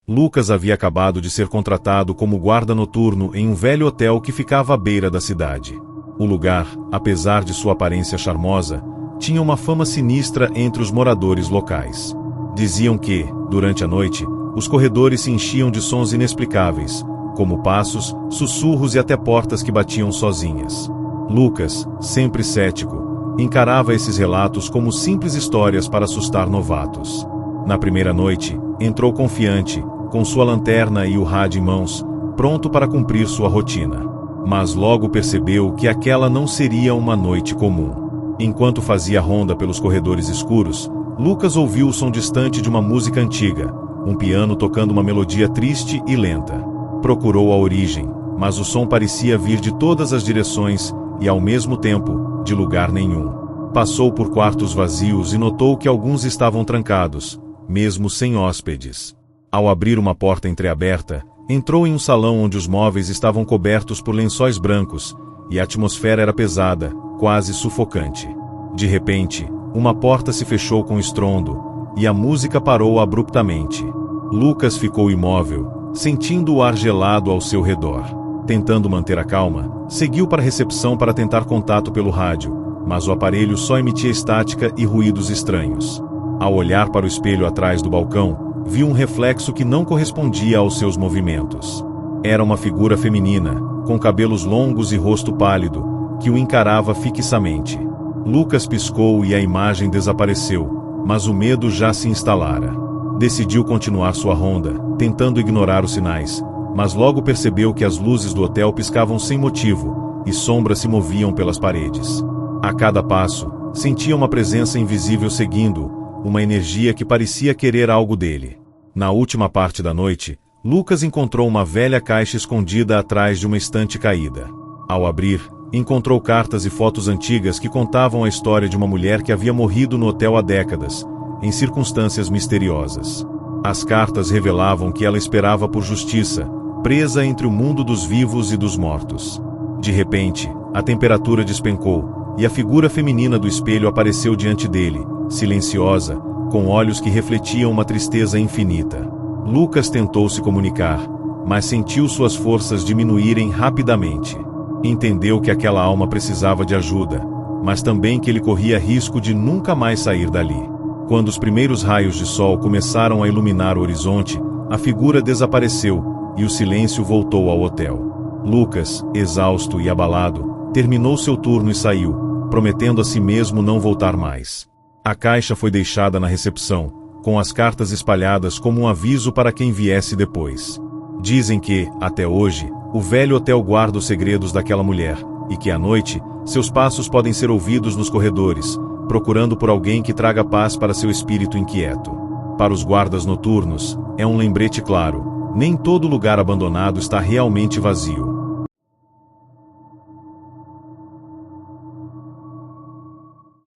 Lucas havia acabado de ser contratado como guarda noturno em um velho hotel que ficava à beira da cidade. O lugar, apesar de sua aparência charmosa, tinha uma fama sinistra entre os moradores locais. Diziam que, durante a noite, os corredores se enchiam de sons inexplicáveis, como passos, sussurros e até portas que batiam sozinhas. Lucas, sempre cético, encarava esses relatos como simples histórias para assustar novatos. Na primeira noite, entrou confiante, com sua lanterna e o rádio em mãos, pronto para cumprir sua rotina. Mas logo percebeu que aquela não seria uma noite comum. Enquanto fazia ronda pelos corredores escuros, Lucas ouviu o som distante de uma música antiga, um piano tocando uma melodia triste e lenta. Procurou a origem, mas o som parecia vir de todas as direções e, ao mesmo tempo, de lugar nenhum. Passou por quartos vazios e notou que alguns estavam trancados, mesmo sem hóspedes. Ao abrir uma porta entreaberta, entrou em um salão onde os móveis estavam cobertos por lençóis brancos, e a atmosfera era pesada, quase sufocante. De repente, uma porta se fechou com estrondo, e a música parou abruptamente. Lucas ficou imóvel, sentindo o ar gelado ao seu redor. Tentando manter a calma, seguiu para a recepção para tentar contato pelo rádio, mas o aparelho só emitia estática e ruídos estranhos. Ao olhar para o espelho atrás do balcão, viu um reflexo que não correspondia aos seus movimentos. Era uma figura feminina, com cabelos longos e rosto pálido, que o encarava fixamente. Lucas piscou e a imagem desapareceu, mas o medo já se instalara. Decidiu continuar sua ronda, tentando ignorar os sinais, mas logo percebeu que as luzes do hotel piscavam sem motivo, e sombras se moviam pelas paredes. A cada passo, sentia uma presença invisível seguindo-o, uma energia que parecia querer algo dele. Na última parte da noite, Lucas encontrou uma velha caixa escondida atrás de uma estante caída. Ao abrir, encontrou cartas e fotos antigas que contavam a história de uma mulher que havia morrido no hotel há décadas, em circunstâncias misteriosas. As cartas revelavam que ela esperava por justiça, presa entre o mundo dos vivos e dos mortos. De repente, a temperatura despencou, e a figura feminina do espelho apareceu diante dele, silenciosa, com olhos que refletiam uma tristeza infinita. Lucas tentou se comunicar, mas sentiu suas forças diminuírem rapidamente. Entendeu que aquela alma precisava de ajuda, mas também que ele corria risco de nunca mais sair dali. Quando os primeiros raios de sol começaram a iluminar o horizonte, a figura desapareceu, e o silêncio voltou ao hotel. Lucas, exausto e abalado, terminou seu turno e saiu, prometendo a si mesmo não voltar mais. A caixa foi deixada na recepção, com as cartas espalhadas como um aviso para quem viesse depois. Dizem que, até hoje, o velho hotel guarda os segredos daquela mulher, e que à noite, seus passos podem ser ouvidos nos corredores, procurando por alguém que traga paz para seu espírito inquieto. Para os guardas noturnos, é um lembrete claro: nem todo lugar abandonado está realmente vazio.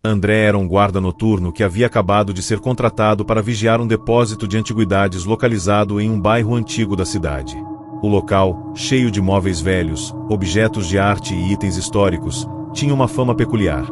André era um guarda noturno que havia acabado de ser contratado para vigiar um depósito de antiguidades localizado em um bairro antigo da cidade. O local, cheio de móveis velhos, objetos de arte e itens históricos, tinha uma fama peculiar.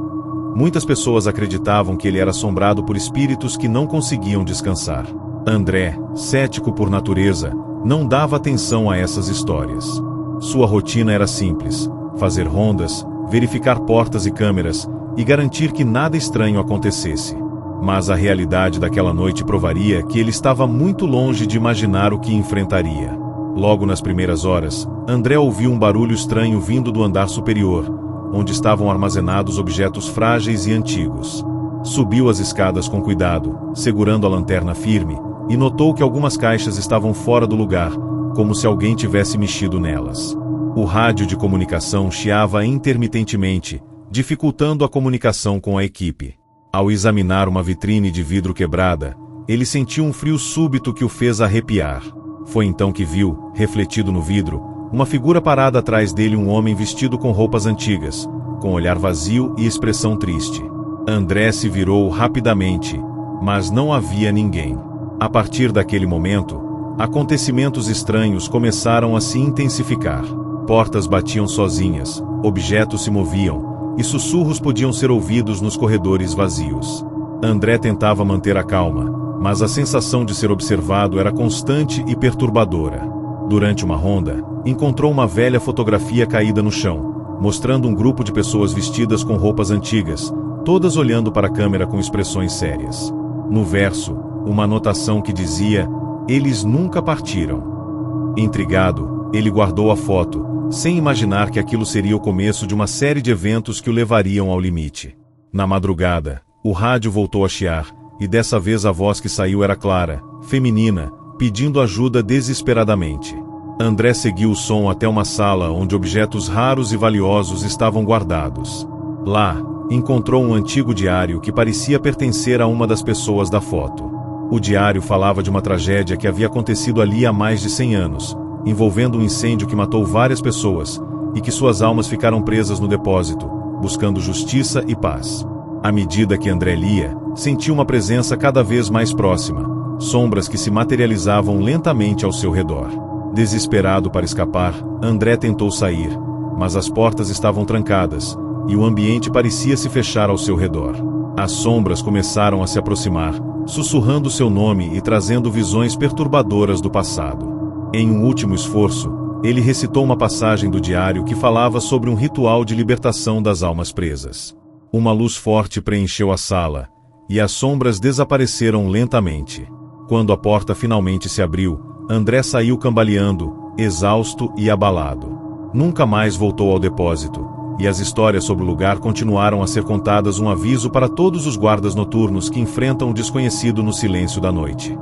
Muitas pessoas acreditavam que ele era assombrado por espíritos que não conseguiam descansar. André, cético por natureza, não dava atenção a essas histórias. Sua rotina era simples: fazer rondas, verificar portas e câmeras, e garantir que nada estranho acontecesse. Mas a realidade daquela noite provaria que ele estava muito longe de imaginar o que enfrentaria. Logo nas primeiras horas, André ouviu um barulho estranho vindo do andar superior, onde estavam armazenados objetos frágeis e antigos. Subiu as escadas com cuidado, segurando a lanterna firme, e notou que algumas caixas estavam fora do lugar, como se alguém tivesse mexido nelas. O rádio de comunicação chiava intermitentemente, dificultando a comunicação com a equipe. Ao examinar uma vitrine de vidro quebrada, ele sentiu um frio súbito que o fez arrepiar. Foi então que viu, refletido no vidro, uma figura parada atrás dele, um homem vestido com roupas antigas, com olhar vazio e expressão triste. André se virou rapidamente, mas não havia ninguém. A partir daquele momento, Acontecimentos estranhos começaram a se intensificar. Portas batiam sozinhas, objetos se moviam, e sussurros podiam ser ouvidos nos corredores vazios. André tentava manter a calma, mas a sensação de ser observado era constante e perturbadora. Durante uma ronda, encontrou uma velha fotografia caída no chão, mostrando um grupo de pessoas vestidas com roupas antigas, todas olhando para a câmera com expressões sérias. No verso, uma anotação que dizia: "Eles nunca partiram." Intrigado, ele guardou a foto, sem imaginar que aquilo seria o começo de uma série de eventos que o levariam ao limite. Na madrugada, o rádio voltou a chiar, e dessa vez a voz que saiu era clara, feminina, pedindo ajuda desesperadamente. André seguiu o som até uma sala onde objetos raros e valiosos estavam guardados. Lá, encontrou um antigo diário que parecia pertencer a uma das pessoas da foto. O diário falava de uma tragédia que havia acontecido ali há mais de 100 anos, envolvendo um incêndio que matou várias pessoas, e que suas almas ficaram presas no depósito, buscando justiça e paz. À medida que André lia, sentiu uma presença cada vez mais próxima, sombras que se materializavam lentamente ao seu redor. Desesperado para escapar, André tentou sair, mas as portas estavam trancadas, e o ambiente parecia se fechar ao seu redor. As sombras começaram a se aproximar, sussurrando seu nome e trazendo visões perturbadoras do passado. Em um último esforço, ele recitou uma passagem do diário que falava sobre um ritual de libertação das almas presas. Uma luz forte preencheu a sala, e as sombras desapareceram lentamente. Quando a porta finalmente se abriu, André saiu cambaleando, exausto e abalado. Nunca mais voltou ao depósito, e as histórias sobre o lugar continuaram a ser contadas, um aviso para todos os guardas noturnos que enfrentam o desconhecido no silêncio da noite.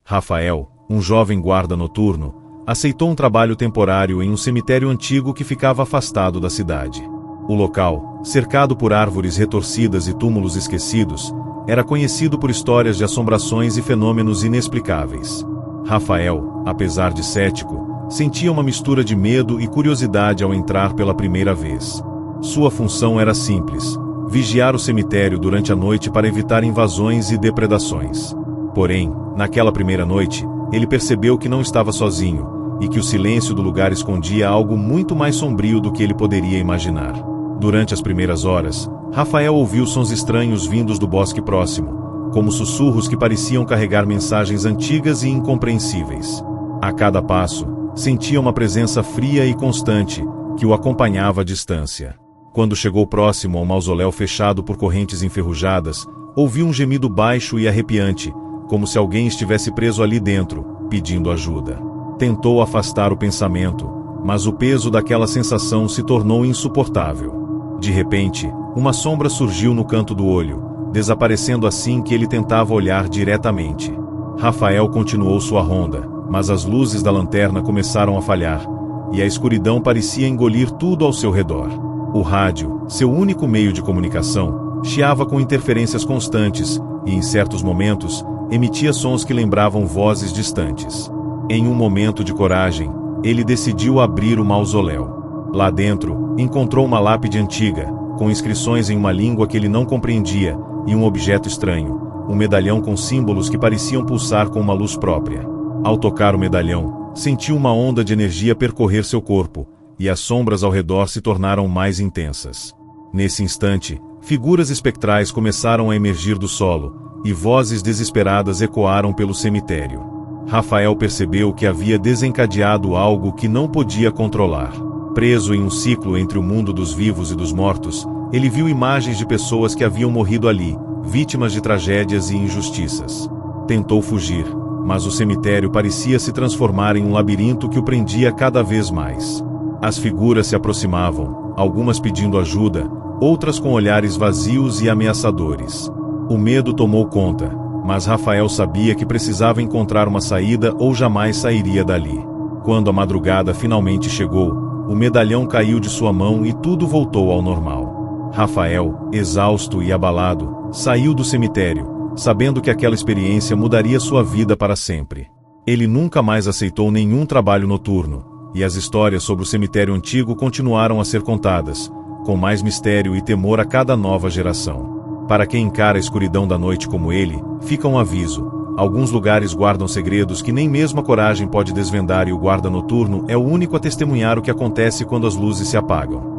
Rafael, um jovem guarda noturno, aceitou um trabalho temporário em um cemitério antigo que ficava afastado da cidade. O local, cercado por árvores retorcidas e túmulos esquecidos, era conhecido por histórias de assombrações e fenômenos inexplicáveis. Rafael, apesar de cético, sentia uma mistura de medo e curiosidade ao entrar pela primeira vez. Sua função era simples: vigiar o cemitério durante a noite para evitar invasões e depredações. Porém, naquela primeira noite, ele percebeu que não estava sozinho, e que o silêncio do lugar escondia algo muito mais sombrio do que ele poderia imaginar. Durante as primeiras horas, Rafael ouviu sons estranhos vindos do bosque próximo, como sussurros que pareciam carregar mensagens antigas e incompreensíveis. A cada passo, sentia uma presença fria e constante, que o acompanhava à distância. Quando chegou próximo ao mausoléu fechado por correntes enferrujadas, ouviu um gemido baixo e arrepiante, como se alguém estivesse preso ali dentro, pedindo ajuda. Tentou afastar o pensamento, mas o peso daquela sensação se tornou insuportável. De repente, uma sombra surgiu no canto do olho, desaparecendo assim que ele tentava olhar diretamente. Rafael continuou sua ronda, mas as luzes da lanterna começaram a falhar, e a escuridão parecia engolir tudo ao seu redor. O rádio, seu único meio de comunicação, chiava com interferências constantes, e em certos momentos, emitia sons que lembravam vozes distantes. Em um momento de coragem, ele decidiu abrir o mausoléu. Lá dentro, encontrou uma lápide antiga, com inscrições em uma língua que ele não compreendia, e um objeto estranho, um medalhão com símbolos que pareciam pulsar com uma luz própria. Ao tocar o medalhão, sentiu uma onda de energia percorrer seu corpo, e as sombras ao redor se tornaram mais intensas. Nesse instante, figuras espectrais começaram a emergir do solo, e vozes desesperadas ecoaram pelo cemitério. Rafael percebeu que havia desencadeado algo que não podia controlar. Preso em um ciclo entre o mundo dos vivos e dos mortos, ele viu imagens de pessoas que haviam morrido ali, vítimas de tragédias e injustiças. Tentou fugir, mas o cemitério parecia se transformar em um labirinto que o prendia cada vez mais. As figuras se aproximavam, algumas pedindo ajuda, outras com olhares vazios e ameaçadores. O medo tomou conta, mas Rafael sabia que precisava encontrar uma saída ou jamais sairia dali. Quando a madrugada finalmente chegou, o medalhão caiu de sua mão e tudo voltou ao normal. Rafael, exausto e abalado, saiu do cemitério, sabendo que aquela experiência mudaria sua vida para sempre. Ele nunca mais aceitou nenhum trabalho noturno, e as histórias sobre o cemitério antigo continuaram a ser contadas, com mais mistério e temor a cada nova geração. Para quem encara a escuridão da noite como ele, fica um aviso. Alguns lugares guardam segredos que nem mesmo a coragem pode desvendar, e o guarda noturno é o único a testemunhar o que acontece quando as luzes se apagam.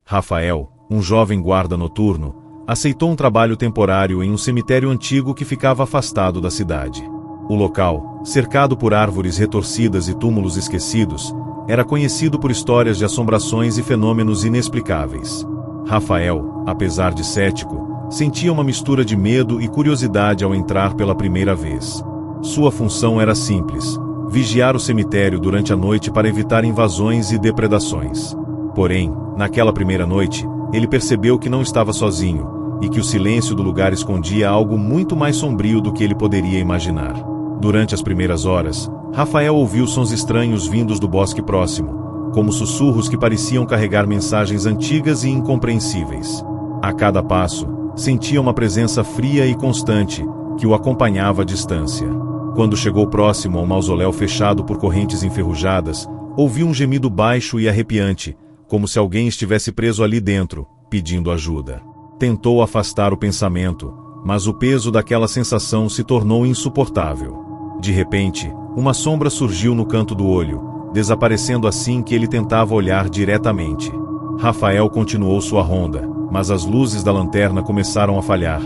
Rafael, um jovem guarda noturno, aceitou um trabalho temporário em um cemitério antigo que ficava afastado da cidade. O local, cercado por árvores retorcidas e túmulos esquecidos, era conhecido por histórias de assombrações e fenômenos inexplicáveis. Rafael, apesar de cético, sentia uma mistura de medo e curiosidade ao entrar pela primeira vez. Sua função era simples: vigiar o cemitério durante a noite para evitar invasões e depredações. Porém, naquela primeira noite, ele percebeu que não estava sozinho, e que o silêncio do lugar escondia algo muito mais sombrio do que ele poderia imaginar. Durante as primeiras horas, Rafael ouviu sons estranhos vindos do bosque próximo, como sussurros que pareciam carregar mensagens antigas e incompreensíveis. A cada passo, sentia uma presença fria e constante, que o acompanhava à distância. Quando chegou próximo ao mausoléu fechado por correntes enferrujadas, ouviu um gemido baixo e arrepiante, como se alguém estivesse preso ali dentro, pedindo ajuda. Tentou afastar o pensamento, mas o peso daquela sensação se tornou insuportável. De repente, uma sombra surgiu no canto do olho, desaparecendo assim que ele tentava olhar diretamente. Rafael continuou sua ronda, mas as luzes da lanterna começaram a falhar,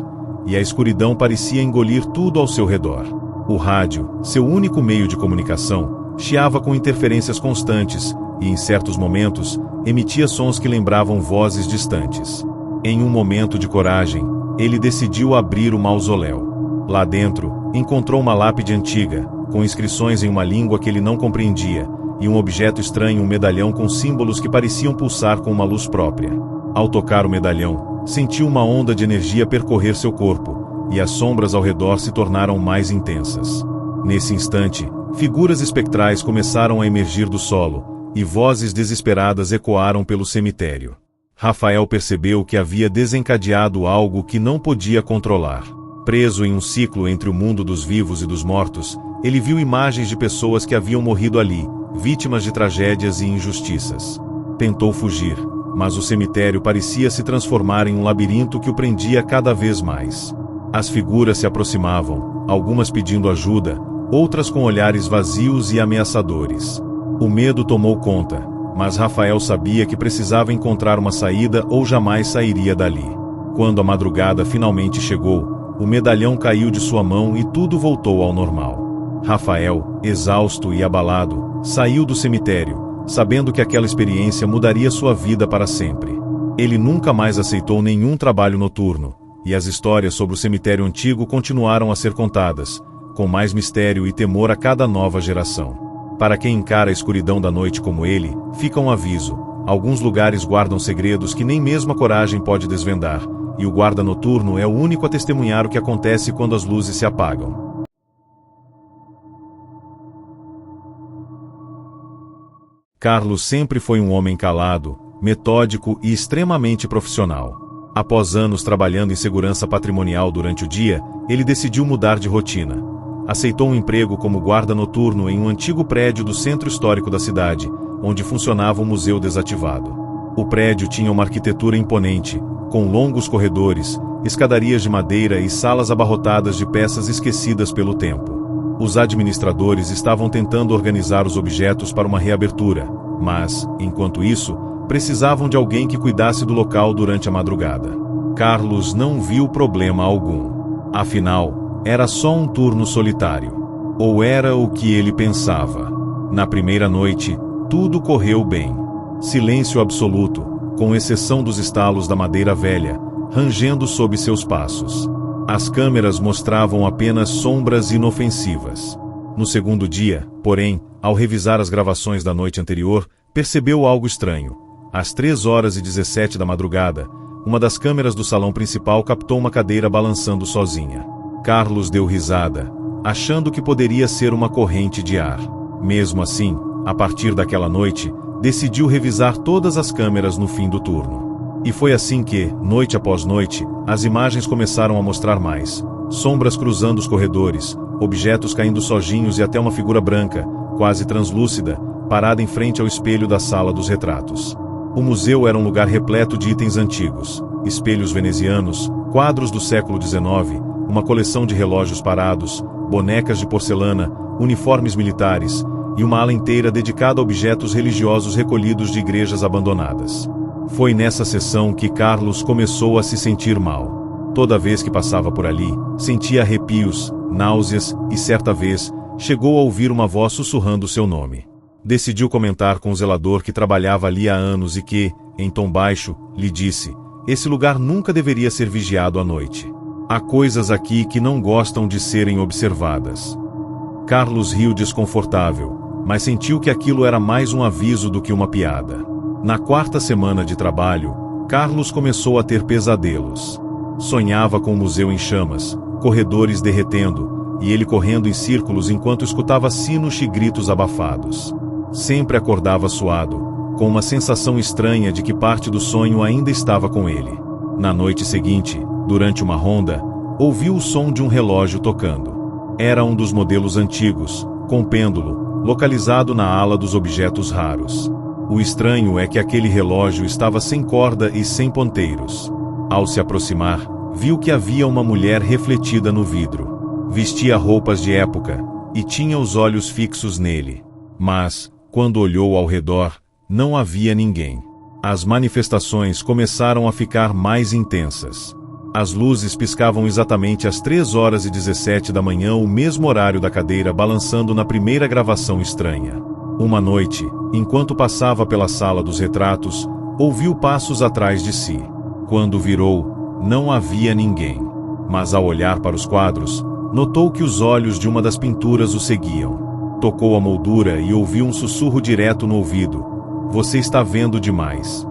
e a escuridão parecia engolir tudo ao seu redor. O rádio, seu único meio de comunicação, chiava com interferências constantes, e em certos momentos, emitia sons que lembravam vozes distantes. Em um momento de coragem, ele decidiu abrir o mausoléu. Lá dentro, encontrou uma lápide antiga, com inscrições em uma língua que ele não compreendia, e um objeto estranho, um medalhão com símbolos que pareciam pulsar com uma luz própria. Ao tocar o medalhão, sentiu uma onda de energia percorrer seu corpo, e as sombras ao redor se tornaram mais intensas. Nesse instante, figuras espectrais começaram a emergir do solo, e vozes desesperadas ecoaram pelo cemitério. Rafael percebeu que havia desencadeado algo que não podia controlar. Preso em um ciclo entre o mundo dos vivos e dos mortos, ele viu imagens de pessoas que haviam morrido ali, vítimas de tragédias e injustiças. Tentou fugir, mas o cemitério parecia se transformar em um labirinto que o prendia cada vez mais. As figuras se aproximavam, algumas pedindo ajuda, outras com olhares vazios e ameaçadores. O medo tomou conta, mas Rafael sabia que precisava encontrar uma saída ou jamais sairia dali. Quando a madrugada finalmente chegou, o medalhão caiu de sua mão e tudo voltou ao normal. Rafael, exausto e abalado, saiu do cemitério, sabendo que aquela experiência mudaria sua vida para sempre. Ele nunca mais aceitou nenhum trabalho noturno, e as histórias sobre o cemitério antigo continuaram a ser contadas, com mais mistério e temor a cada nova geração. Para quem encara a escuridão da noite como ele, fica um aviso: alguns lugares guardam segredos que nem mesmo a coragem pode desvendar, e o guarda noturno é o único a testemunhar o que acontece quando as luzes se apagam. Carlos sempre foi um homem calado, metódico e extremamente profissional. Após anos trabalhando em segurança patrimonial durante o dia, ele decidiu mudar de rotina. Aceitou um emprego como guarda noturno em um antigo prédio do centro histórico da cidade, onde funcionava um museu desativado. O prédio tinha uma arquitetura imponente, com longos corredores, escadarias de madeira e salas abarrotadas de peças esquecidas pelo tempo. Os administradores estavam tentando organizar os objetos para uma reabertura, mas, enquanto isso, precisavam de alguém que cuidasse do local durante a madrugada. Carlos não viu problema algum. Afinal, era só um turno solitário. Ou era o que ele pensava. Na primeira noite, tudo correu bem. Silêncio absoluto, com exceção dos estalos da madeira velha, rangendo sob seus passos. As câmeras mostravam apenas sombras inofensivas. No segundo dia, porém, ao revisar as gravações da noite anterior, percebeu algo estranho. Às 3h17 da madrugada, uma das câmeras do salão principal captou uma cadeira balançando sozinha. Carlos deu risada, achando que poderia ser uma corrente de ar. Mesmo assim, a partir daquela noite, decidiu revisar todas as câmeras no fim do turno. E foi assim que, noite após noite, as imagens começaram a mostrar mais. Sombras cruzando os corredores, objetos caindo sozinhos e até uma figura branca, quase translúcida, parada em frente ao espelho da sala dos retratos. O museu era um lugar repleto de itens antigos, espelhos venezianos, quadros do século XIX, uma coleção de relógios parados, bonecas de porcelana, uniformes militares, e uma ala inteira dedicada a objetos religiosos recolhidos de igrejas abandonadas. Foi nessa sessão que Carlos começou a se sentir mal. Toda vez que passava por ali, sentia arrepios, náuseas e, certa vez, chegou a ouvir uma voz sussurrando seu nome. Decidiu comentar com o zelador que trabalhava ali há anos e que, em tom baixo, lhe disse: esse lugar nunca deveria ser vigiado à noite. Há coisas aqui que não gostam de serem observadas. Carlos riu desconfortável, mas sentiu que aquilo era mais um aviso do que uma piada. Na quarta semana de trabalho, Carlos começou a ter pesadelos. Sonhava com o museu em chamas, corredores derretendo, e ele correndo em círculos enquanto escutava sinos e gritos abafados. Sempre acordava suado, com uma sensação estranha de que parte do sonho ainda estava com ele. Na noite seguinte, durante uma ronda, ouviu o som de um relógio tocando. Era um dos modelos antigos, com pêndulo, localizado na ala dos objetos raros. O estranho é que aquele relógio estava sem corda e sem ponteiros. Ao se aproximar, viu que havia uma mulher refletida no vidro. Vestia roupas de época, e tinha os olhos fixos nele. Mas, quando olhou ao redor, não havia ninguém. As manifestações começaram a ficar mais intensas. As luzes piscavam exatamente às 3h17 da manhã, o mesmo horário da cadeira balançando na primeira gravação estranha. Uma noite, enquanto passava pela sala dos retratos, ouviu passos atrás de si. Quando virou, não havia ninguém. Mas ao olhar para os quadros, notou que os olhos de uma das pinturas o seguiam. Tocou a moldura e ouviu um sussurro direto no ouvido: você está vendo demais.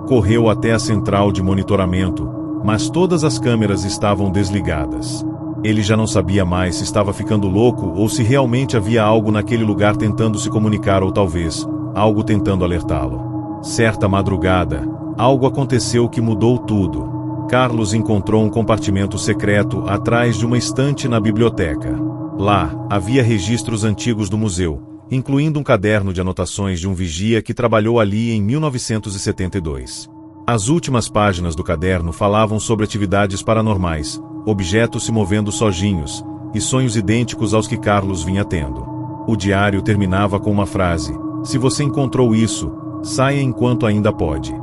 Correu até a central de monitoramento, mas todas as câmeras estavam desligadas. Ele já não sabia mais se estava ficando louco ou se realmente havia algo naquele lugar tentando se comunicar ou talvez, algo tentando alertá-lo. Certa madrugada, algo aconteceu que mudou tudo. Carlos encontrou um compartimento secreto atrás de uma estante na biblioteca. Lá, havia registros antigos do museu, incluindo um caderno de anotações de um vigia que trabalhou ali em 1972. As últimas páginas do caderno falavam sobre atividades paranormais, objetos se movendo sozinhos, e sonhos idênticos aos que Carlos vinha tendo. O diário terminava com uma frase: se você encontrou isso, saia enquanto ainda pode.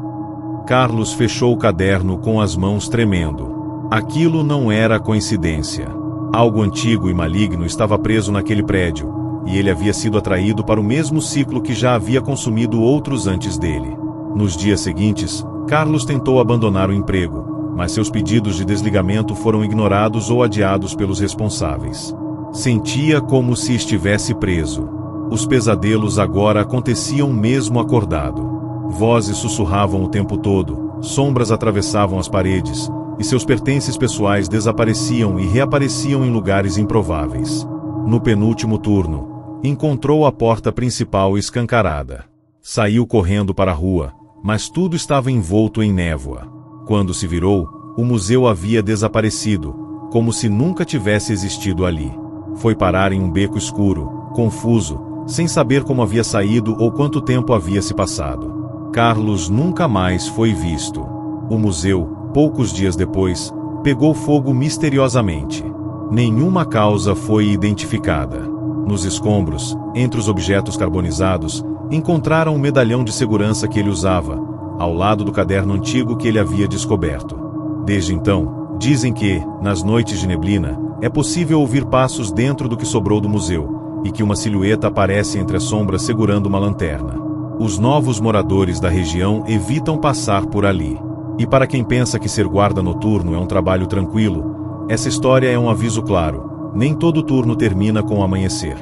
Carlos fechou o caderno com as mãos tremendo. Aquilo não era coincidência. Algo antigo e maligno estava preso naquele prédio, e ele havia sido atraído para o mesmo ciclo que já havia consumido outros antes dele. Nos dias seguintes, Carlos tentou abandonar o emprego, mas seus pedidos de desligamento foram ignorados ou adiados pelos responsáveis. Sentia como se estivesse preso. Os pesadelos agora aconteciam mesmo acordado. Vozes sussurravam o tempo todo, sombras atravessavam as paredes, e seus pertences pessoais desapareciam e reapareciam em lugares improváveis. No penúltimo turno, encontrou a porta principal escancarada. Saiu correndo para a rua, mas tudo estava envolto em névoa. Quando se virou, o museu havia desaparecido, como se nunca tivesse existido ali. Foi parar em um beco escuro, confuso, sem saber como havia saído ou quanto tempo havia se passado. Carlos nunca mais foi visto. O museu, poucos dias depois, pegou fogo misteriosamente. Nenhuma causa foi identificada. Nos escombros, entre os objetos carbonizados, encontraram um medalhão de segurança que ele usava, ao lado do caderno antigo que ele havia descoberto. Desde então, dizem que, nas noites de neblina, é possível ouvir passos dentro do que sobrou do museu, e que uma silhueta aparece entre as sombras segurando uma lanterna. Os novos moradores da região evitam passar por ali. E para quem pensa que ser guarda noturno é um trabalho tranquilo, essa história é um aviso claro: nem todo turno termina com o amanhecer.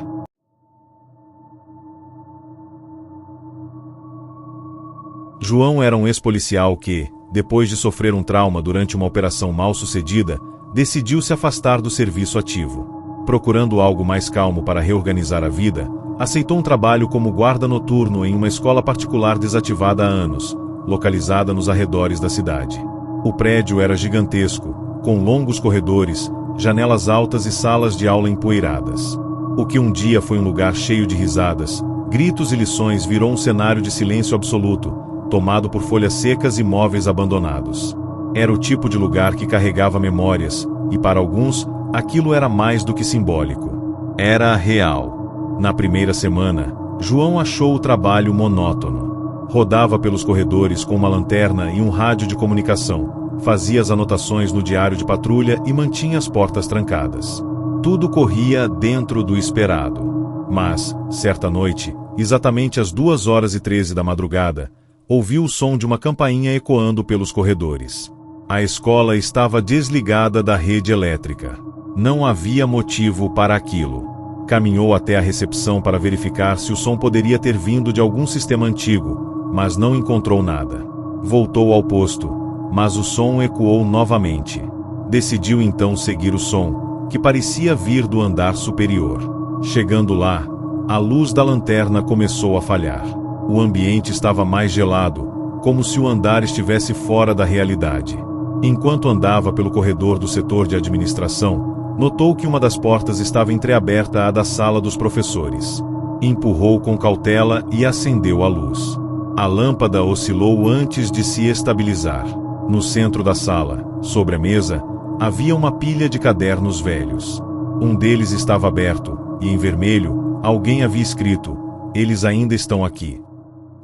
João era um ex-policial que, depois de sofrer um trauma durante uma operação mal-sucedida, decidiu se afastar do serviço ativo. Procurando algo mais calmo para reorganizar a vida, aceitou um trabalho como guarda noturno em uma escola particular desativada há anos, localizada nos arredores da cidade. O prédio era gigantesco, com longos corredores, janelas altas e salas de aula empoeiradas. O que um dia foi um lugar cheio de risadas, gritos e lições virou um cenário de silêncio absoluto, tomado por folhas secas e móveis abandonados. Era o tipo de lugar que carregava memórias, e para alguns, aquilo era mais do que simbólico. Era real. Na primeira semana, João achou o trabalho monótono. Rodava pelos corredores com uma lanterna e um rádio de comunicação, fazia as anotações no diário de patrulha e mantinha as portas trancadas. Tudo corria dentro do esperado. Mas, certa noite, exatamente às 2h13 da madrugada, ouviu o som de uma campainha ecoando pelos corredores. A escola estava desligada da rede elétrica. Não havia motivo para aquilo. Caminhou até a recepção para verificar se o som poderia ter vindo de algum sistema antigo, mas não encontrou nada. Voltou ao posto, mas o som ecoou novamente. Decidiu então seguir o som, que parecia vir do andar superior. Chegando lá, a luz da lanterna começou a falhar. O ambiente estava mais gelado, como se o andar estivesse fora da realidade. Enquanto andava pelo corredor do setor de administração, notou que uma das portas estava entreaberta à da sala dos professores. Empurrou com cautela e acendeu a luz. A lâmpada oscilou antes de se estabilizar. No centro da sala, sobre a mesa, havia uma pilha de cadernos velhos. Um deles estava aberto, e em vermelho, alguém havia escrito: "Eles ainda estão aqui."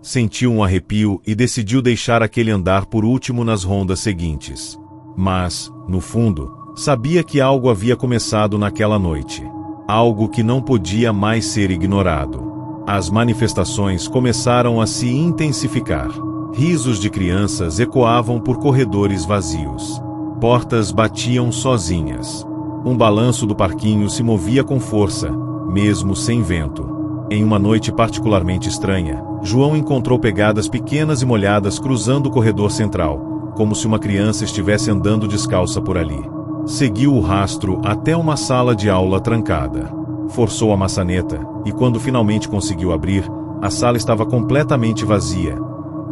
Sentiu um arrepio e decidiu deixar aquele andar por último nas rondas seguintes. Mas, no fundo, sabia que algo havia começado naquela noite. Algo que não podia mais ser ignorado. As manifestações começaram a se intensificar. Risos de crianças ecoavam por corredores vazios. Portas batiam sozinhas. Um balanço do parquinho se movia com força, mesmo sem vento. Em uma noite particularmente estranha, João encontrou pegadas pequenas e molhadas cruzando o corredor central, como se uma criança estivesse andando descalça por ali. Seguiu o rastro até uma sala de aula trancada. Forçou a maçaneta, e quando finalmente conseguiu abrir, a sala estava completamente vazia,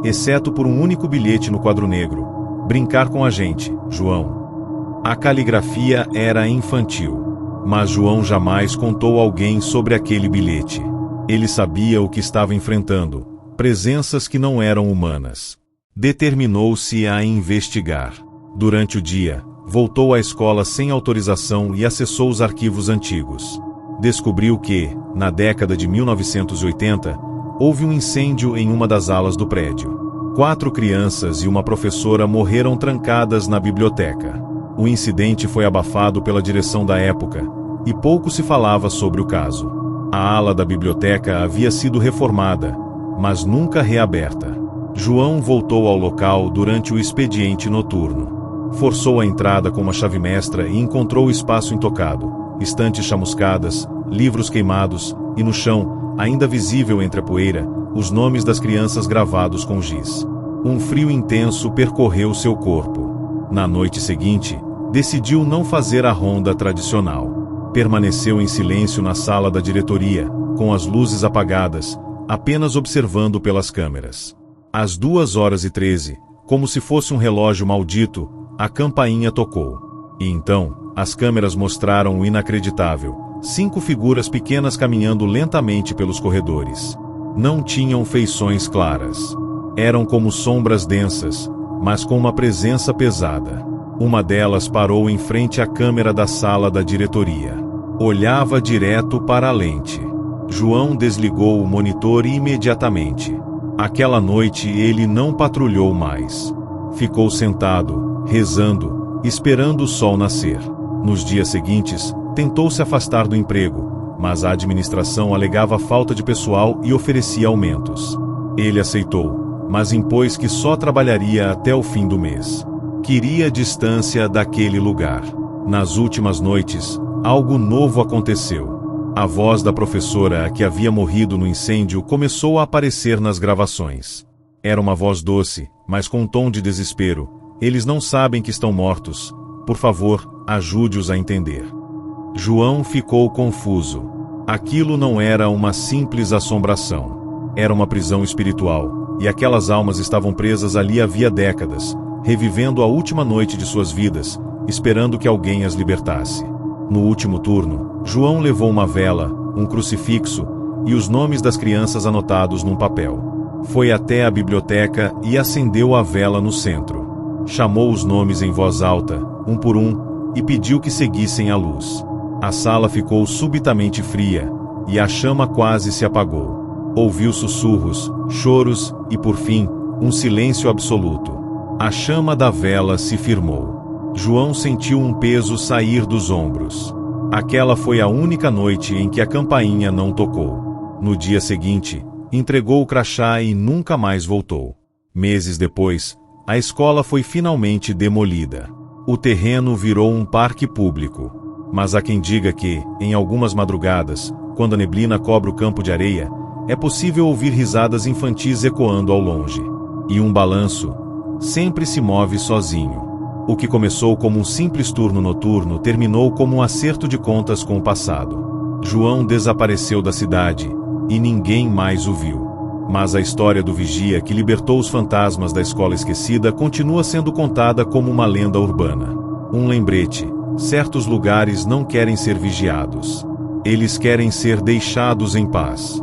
exceto por um único bilhete no quadro negro: "Brincar com a gente, João." A caligrafia era infantil, mas João jamais contou a alguém sobre aquele bilhete. Ele sabia o que estava enfrentando, presenças que não eram humanas. Determinou-se a investigar. Durante o dia, voltou à escola sem autorização e acessou os arquivos antigos. Descobriu que, na década de 1980, houve um incêndio em uma das alas do prédio. 4 crianças e uma professora morreram trancadas na biblioteca. O incidente foi abafado pela direção da época, e pouco se falava sobre o caso. A ala da biblioteca havia sido reformada, mas nunca reaberta. João voltou ao local durante o expediente noturno. Forçou a entrada com uma chave mestra e encontrou o espaço intocado, estantes chamuscadas, livros queimados, e no chão, ainda visível entre a poeira, os nomes das crianças gravados com giz. Um frio intenso percorreu seu corpo. Na noite seguinte, decidiu não fazer a ronda tradicional. Permaneceu em silêncio na sala da diretoria, com as luzes apagadas, apenas observando pelas câmeras. Às 2h13, como se fosse um relógio maldito, a campainha tocou. E então, as câmeras mostraram o inacreditável: 5 figuras pequenas caminhando lentamente pelos corredores. Não tinham feições claras. Eram como sombras densas, mas com uma presença pesada. Uma delas parou em frente à câmera da sala da diretoria. Olhava direto para a lente. João desligou o monitor imediatamente. Aquela noite ele não patrulhou mais. Ficou sentado, rezando, esperando o sol nascer. Nos dias seguintes, tentou se afastar do emprego, mas a administração alegava falta de pessoal e oferecia aumentos. Ele aceitou, mas impôs que só trabalharia até o fim do mês. Queria distância daquele lugar. Nas últimas noites, algo novo aconteceu. A voz da professora que havia morrido no incêndio começou a aparecer nas gravações. Era uma voz doce, mas com um tom de desespero. "Eles não sabem que estão mortos. Por favor, ajude-os a entender." João ficou confuso. Aquilo não era uma simples assombração. Era uma prisão espiritual, e aquelas almas estavam presas ali havia décadas, revivendo a última noite de suas vidas, esperando que alguém as libertasse. No último turno, João levou uma vela, um crucifixo e os nomes das crianças anotados num papel. Foi até a biblioteca e acendeu a vela no centro. Chamou os nomes em voz alta, um por um, e pediu que seguissem a luz. A sala ficou subitamente fria, e a chama quase se apagou. Ouviu sussurros, choros e, por fim, um silêncio absoluto. A chama da vela se firmou. João sentiu um peso sair dos ombros. Aquela foi a única noite em que a campainha não tocou. No dia seguinte, entregou o crachá e nunca mais voltou. Meses depois, a escola foi finalmente demolida. O terreno virou um parque público. Mas há quem diga que, em algumas madrugadas, quando a neblina cobre o campo de areia, é possível ouvir risadas infantis ecoando ao longe. E um balanço sempre se move sozinho. O que começou como um simples turno noturno terminou como um acerto de contas com o passado. João desapareceu da cidade e ninguém mais o viu. Mas a história do vigia que libertou os fantasmas da escola esquecida continua sendo contada como uma lenda urbana. Um lembrete: certos lugares não querem ser vigiados. Eles querem ser deixados em paz.